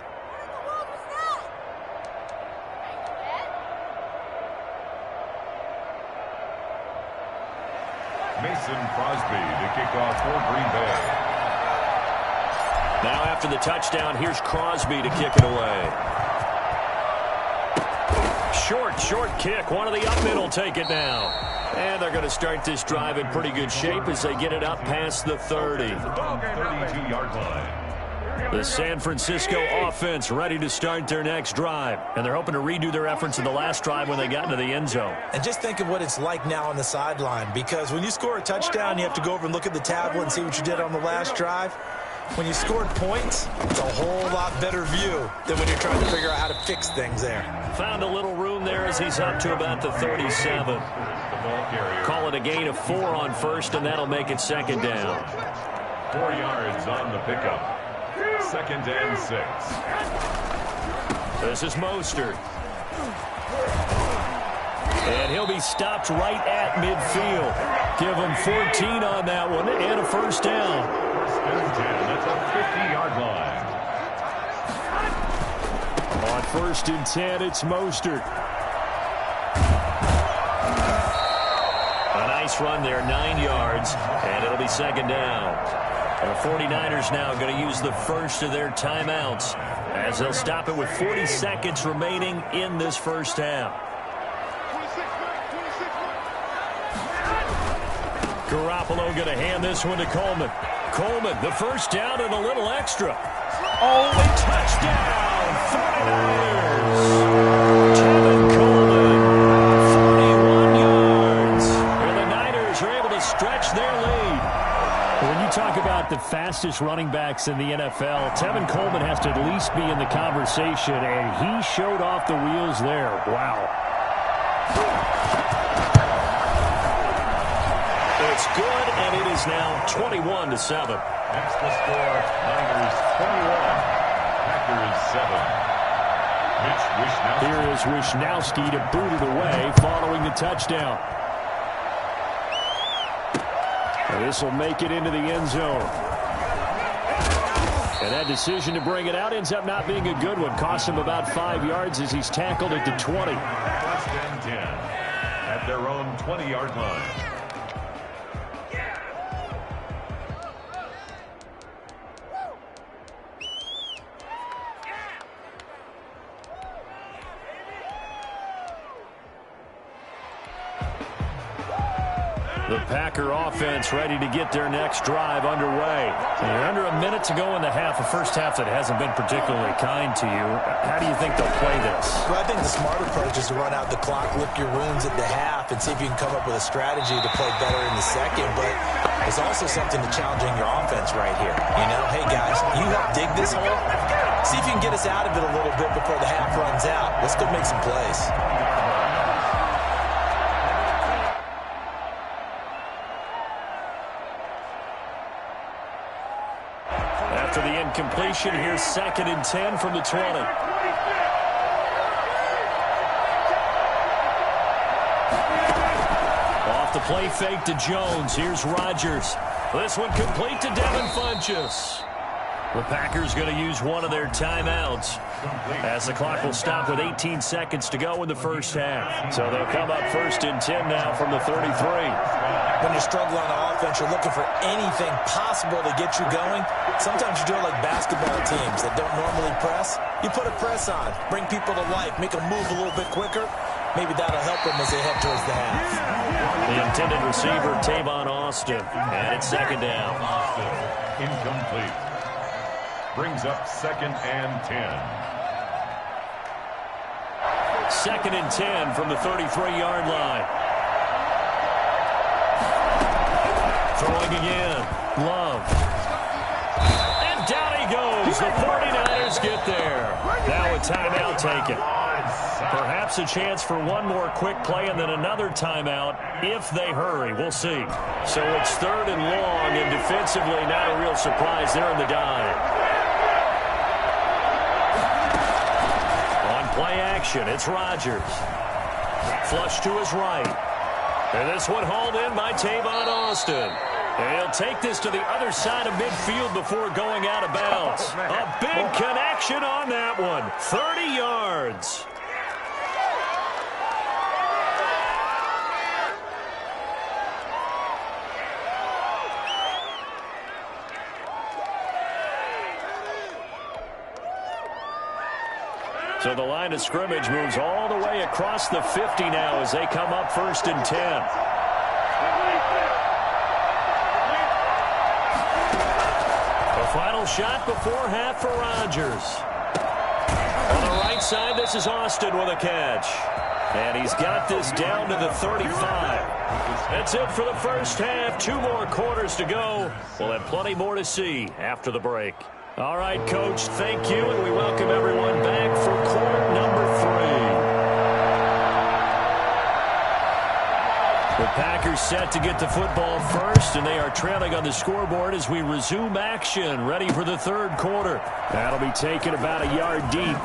Mason Crosby to kick off for Green Bay. Now after the touchdown, here's Crosby to kick it away. Short kick. One of the up mid will take it now. And they're going to start this drive in pretty good shape as they get it up past the 30. 32-yard line. The San Francisco offense ready to start their next drive. And they're hoping to redo their efforts in the last drive when they got into the end zone. And just think of what it's like now on the sideline, because when you score a touchdown, you have to go over and look at the tablet and see what you did on the last drive. When you scored points, it's a whole lot better view than when you're trying to figure out how to fix things there. Found a little room there as he's up to about the 37. Call it a gain of 4 on first, and that'll make it second down. 4 yards on the pickup. 2nd and 6. This is Mostert. And he'll be stopped right at midfield. Give him 14 on that one and a first down. 1st and 10. That's a 50-yard line. On 1st and 10, it's Mostert. A nice run there, 9 yards, and it'll be second down. And the 49ers now going to use the first of their timeouts as they'll stop it with 40 seconds remaining in this first half. Garoppolo going to hand this one to Coleman. Coleman, the first down and a little extra. Oh, and touchdown! 49ers! Tevin Coleman, 41 yards. And the Niners are able to stretch their lead. When you talk about got the fastest running backs in the NFL. Tevin Coleman has to at least be in the conversation, and he showed off the wheels there. Wow. It's good, and it is now 21-7. That's the score. Niners 21, Packers 7. Here is Wishnowsky to boot it away following the touchdown. This will make it into the end zone. And that decision to bring it out ends up not being a good one. Cost him about 5 yards as he's tackled at the 20. First and 10 at their own 20-yard line. The Packer offense ready to get their next drive underway. You're under a minute to go in the half, a first half that hasn't been particularly kind to you. How do you think they'll play this? Well, I think the smart approach is to run out the clock, lick your wounds at the half, and see if you can come up with a strategy to play better in the second. But there's also something to challenging your offense right here. You know, hey, guys, you help dig this hole. See if you can get us out of it a little bit before the half runs out. Let's go make some plays. After the incompletion, here's 2nd and 10 from the 20. Off the play fake to Jones. Here's Rodgers. This one complete to Devin Funchess. The Packers going to use one of their timeouts as the clock will stop with 18 seconds to go in the first half. So they'll come up 1st and 10 now from the 33. When you're struggling on offense, you're looking for anything possible to get you going. Sometimes you do it like basketball teams that don't normally press. You put a press on, bring people to life, make them move a little bit quicker. Maybe that'll help them as they head towards the half. The intended receiver, Tavon Austin. And it's 2nd down. Austin, incomplete. Brings up 2nd and 10. 2nd and 10 from the 33-yard line. Throwing again. Love. And down he goes. The 49ers get there. Now a timeout taken. Perhaps a chance for one more quick play and then another timeout if they hurry. We'll see. So it's 3rd and long, and defensively not a real surprise there in the dive. On play action, it's Rodgers. Flush to his right. And this one hauled in by Tavon Austin. And he'll take this to the other side of midfield before going out of bounds. A big connection on that one. 30 yards. So the line of scrimmage moves all the way across the 50 now as they come up 1st and 10. The final shot before half for Rodgers. On the right side, this is Austin with a catch. And he's got this down to the 35. That's it for the first half. 2 more quarters to go. We'll have plenty more to see after the break. All right, Coach, thank you, and we welcome everyone back for quarter number 3. The Packers set to get the football first, and they are trailing on the scoreboard as we resume action, ready for the 3rd quarter. That'll be taken about a yard deep.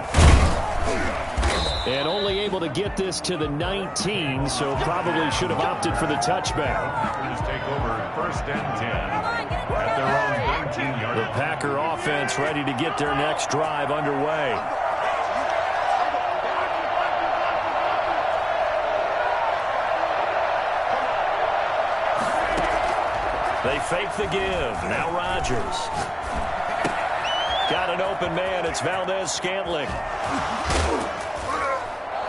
And only able to get this to the 19, so probably should have opted for the touchback. Packers take over 1st and 10 at their own 19-yard line. The Packer offense ready to get their next drive underway. They fake the give. Now Rodgers. Got an open man. It's Valdez-Scantling.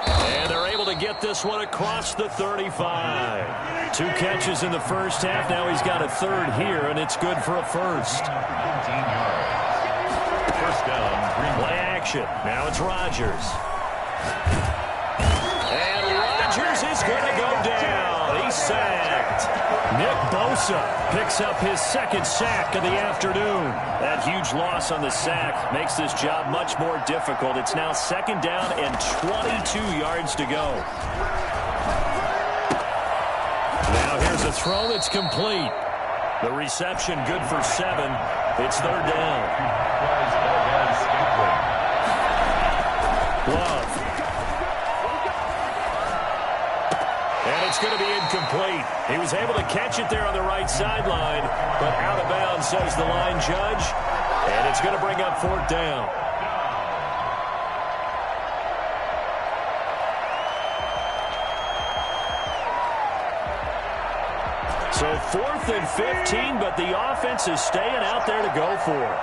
And they're able to get this one across the 35. 2 catches in the first half. Now he's got a 3rd here, and it's good for a 1st. 19 yards. First down. Play action. Now it's Rodgers. And Rodgers is going to go down. He he's sacked. Nick Bosa picks up his second sack of the afternoon. That huge loss on the sack makes this job much more difficult. It's now 2nd down and 22 yards to go. Now here's a throw that's complete. The reception good for 7. It's 3rd down. Love. And it's going to be incomplete. He was able to catch it there on the right sideline, but out of bounds, says the line judge. And it's going to bring up 4th down. So 4th and 15, but the offense is staying out there to go for it.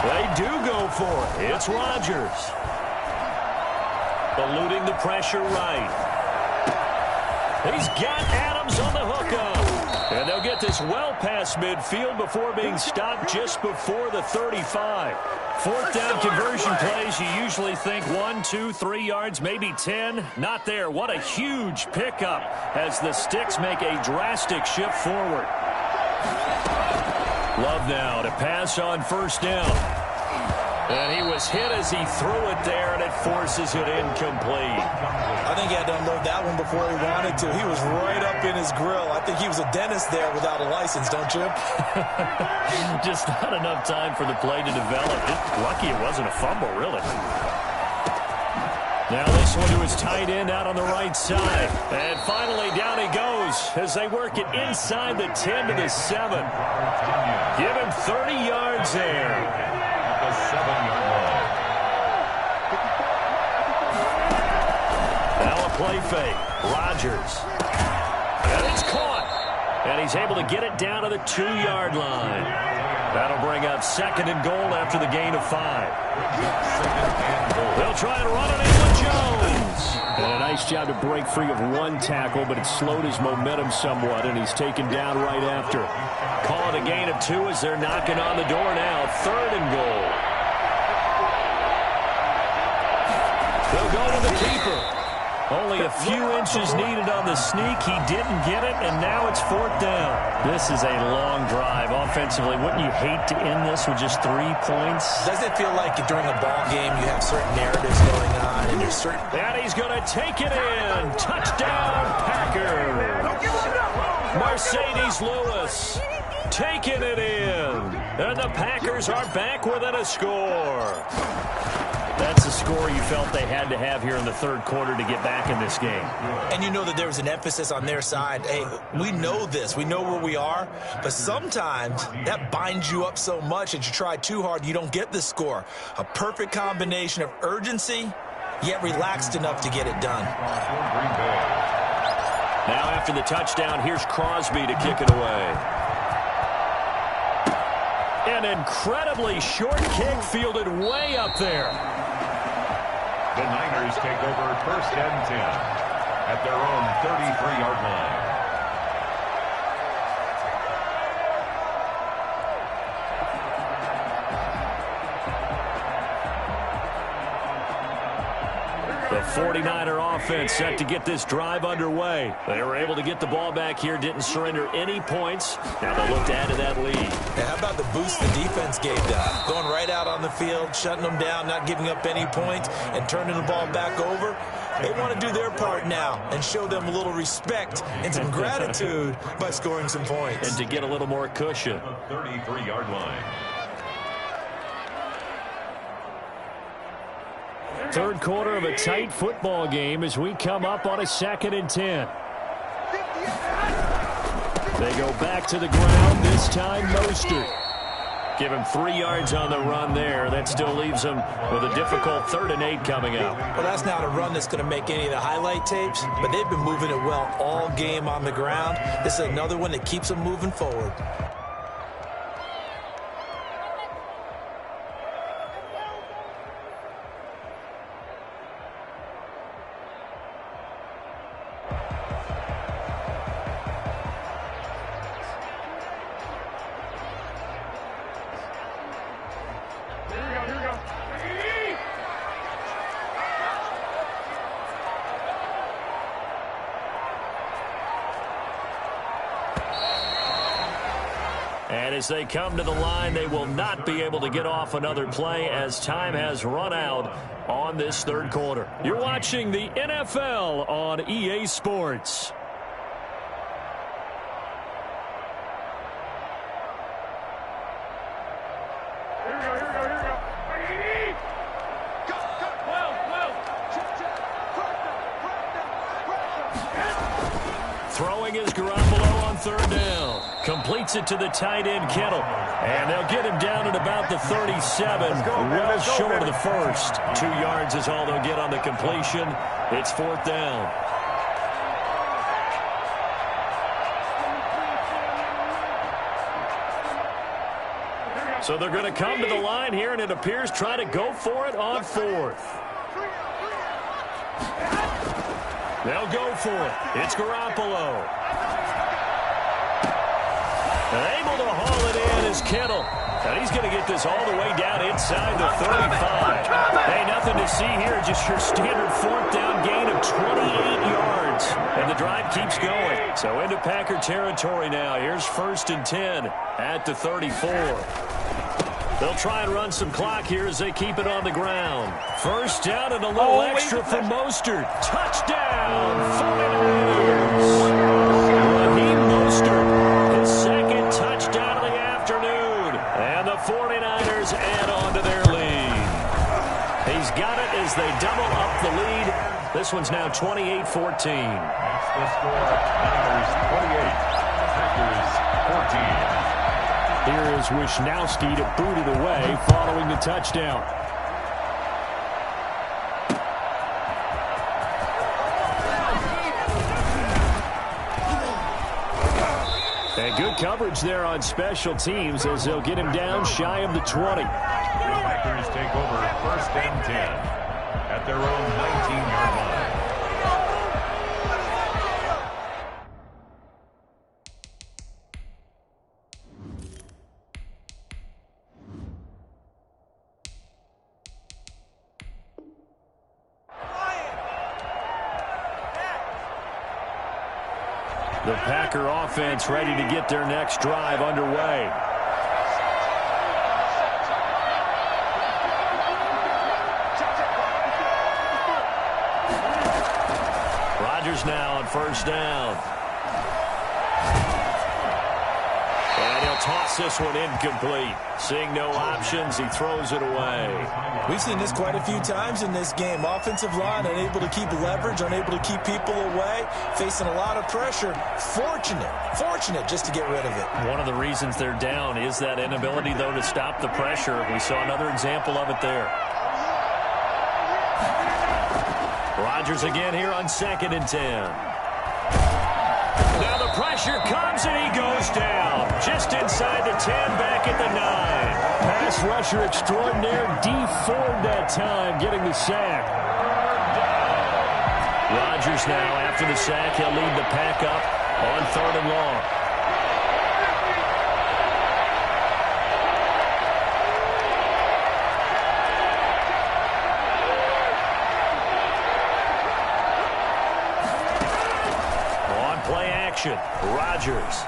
They do go for it. It's Rodgers. Eluding the pressure right. He's got Adams on the hookup. And they'll get this well past midfield before being stopped just before the 35. 4th down conversion plays, you usually think 1, 2, 3 yards, maybe 10. Not there. What a huge pickup as the Sticks make a drastic shift forward. Love now to pass on 1st down. And he was hit as he threw it there, and it forces it incomplete. I think he had to unload that one before he wanted to. He was right up in his grill. I think he was a dentist there without a license, don't you? Just not enough time for the play to develop. Lucky it wasn't a fumble, really. Now this one to his tight end out on the right side. And finally down he goes as they work it inside the 10 to the 7. Give him 30 yards there. The 7-yard line. Now a play fake. Rodgers. And it's caught. And he's able to get it down to the 2-yard line. That'll bring up 2nd and goal after the gain of 5. They'll try and run it in with Jones. And a nice job to break free of one tackle, but it slowed his momentum somewhat, and he's taken down right after. Call it a gain of 2 as they're knocking on the door now. 3rd and goal. They'll go to the keeper. Only a few inches needed on the sneak. He didn't get it, and now it's 4th down. This is a long drive offensively. Wouldn't you hate to end this with just 3 points? Doesn't it feel like during a ball game you have certain narratives going on, and there's certain... And he's going to take it in. Touchdown, Packers. Mercedes Lewis taking it in. And the Packers are back within a score. That's a score you felt they had to have here in the 3rd quarter to get back in this game. And you know that there was an emphasis on their side. Hey, we know this. We know where we are. But sometimes that binds you up so much that you try too hard, you don't get the score. A perfect combination of urgency, yet relaxed enough to get it done. Now after the touchdown, here's Crosby to kick it away. An incredibly short kick fielded way up there. The Niners take over 1st and 10 at their own 33-yard line. The 49er offense set to get this drive underway. They were able to get the ball back here, didn't surrender any points. Now they'll look to add to that lead. Yeah, how about the boost the defense gave them? Going right out on the field, shutting them down, not giving up any points, and turning the ball back over. They want to do their part now and show them a little respect and some gratitude by scoring some points. And to get a little more cushion. 33-yard line. 3rd quarter of a tight football game as we come up on a 2nd and 10. They go back to the ground, this time Mostert. Give him 3 yards on the run there. That still leaves him with a difficult 3rd and 8 coming up. Well, that's not a run that's going to make any of the highlight tapes, but they've been moving it well all game on the ground. This is another one that keeps them moving forward. And as they come to the line, they will not be able to get off another play as time has run out on this third quarter. You're watching the NFL on EA Sports. Throwing is Garoppolo on third down. Completes it to the tight end, Kittle. And they'll get him down at about the 37. Well short of the first. 2 yards is all they'll get on the completion. It's fourth down. So they're going to come to the line here, and it appears try to go for it on fourth. They'll go for it. It's Garoppolo. Able to haul it in is Kittle. And he's going to get this all the way down inside the 35. Hey, nothing to see here. Just your standard fourth down gain of 28 yards. And the drive keeps going. So into Packer territory now. Here's 1st and 10 at the 34. They'll try and run some clock here as they keep it on the ground. First down and a little extra for Mostert. Touchdown, 49ers. Raheem Mostert, his second touchdown of the afternoon. And the 49ers add on to their lead. He's got it as they double up the lead. This one's now 28-14. That's the score. Niners 28, Packers 14. Here is Wisnowski to boot it away following the touchdown. And good coverage there on special teams as they'll get him down shy of the 20. The Packers take over 1st and 10 at their own 19-yard line. The Packer offense ready to get their next drive underway. Rodgers now on first down. And he'll toss this one incomplete. Seeing no options, he throws it away. We've seen this quite a few times in this game. Offensive line unable to keep leverage, unable to keep people away, facing a lot of pressure. Fortunate just to get rid of it. One of the reasons they're down is that inability, though, to stop the pressure. We saw another example of it there. Rodgers again here on 2nd and 10. Now the pressure comes and he goes down. Just inside the 10, back at the 9. Pass rusher extraordinaire, Dee Ford that time getting the sack. Rodgers now after the sack. He'll lead the pack up on 3rd and long. On play action, Rodgers.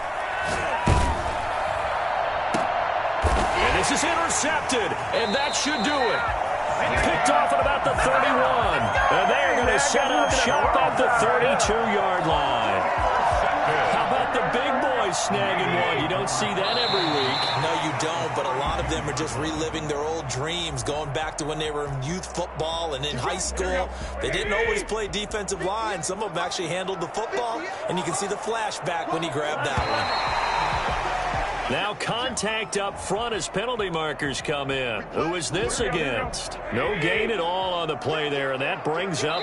And this is intercepted, and that should do it. Picked off at about the 31. And they're going to set up shop at the 32-yard line. How about the big boys snagging one? You don't see that every week. No, you don't, but a lot of them are just reliving their old dreams, going back to when they were in youth football and in high school. They didn't always play defensive line. Some of them actually handled the football, and you can see the flashback when he grabbed that one. Now contact up front as penalty markers come in. Who is this against? No gain at all on the play there, and that brings up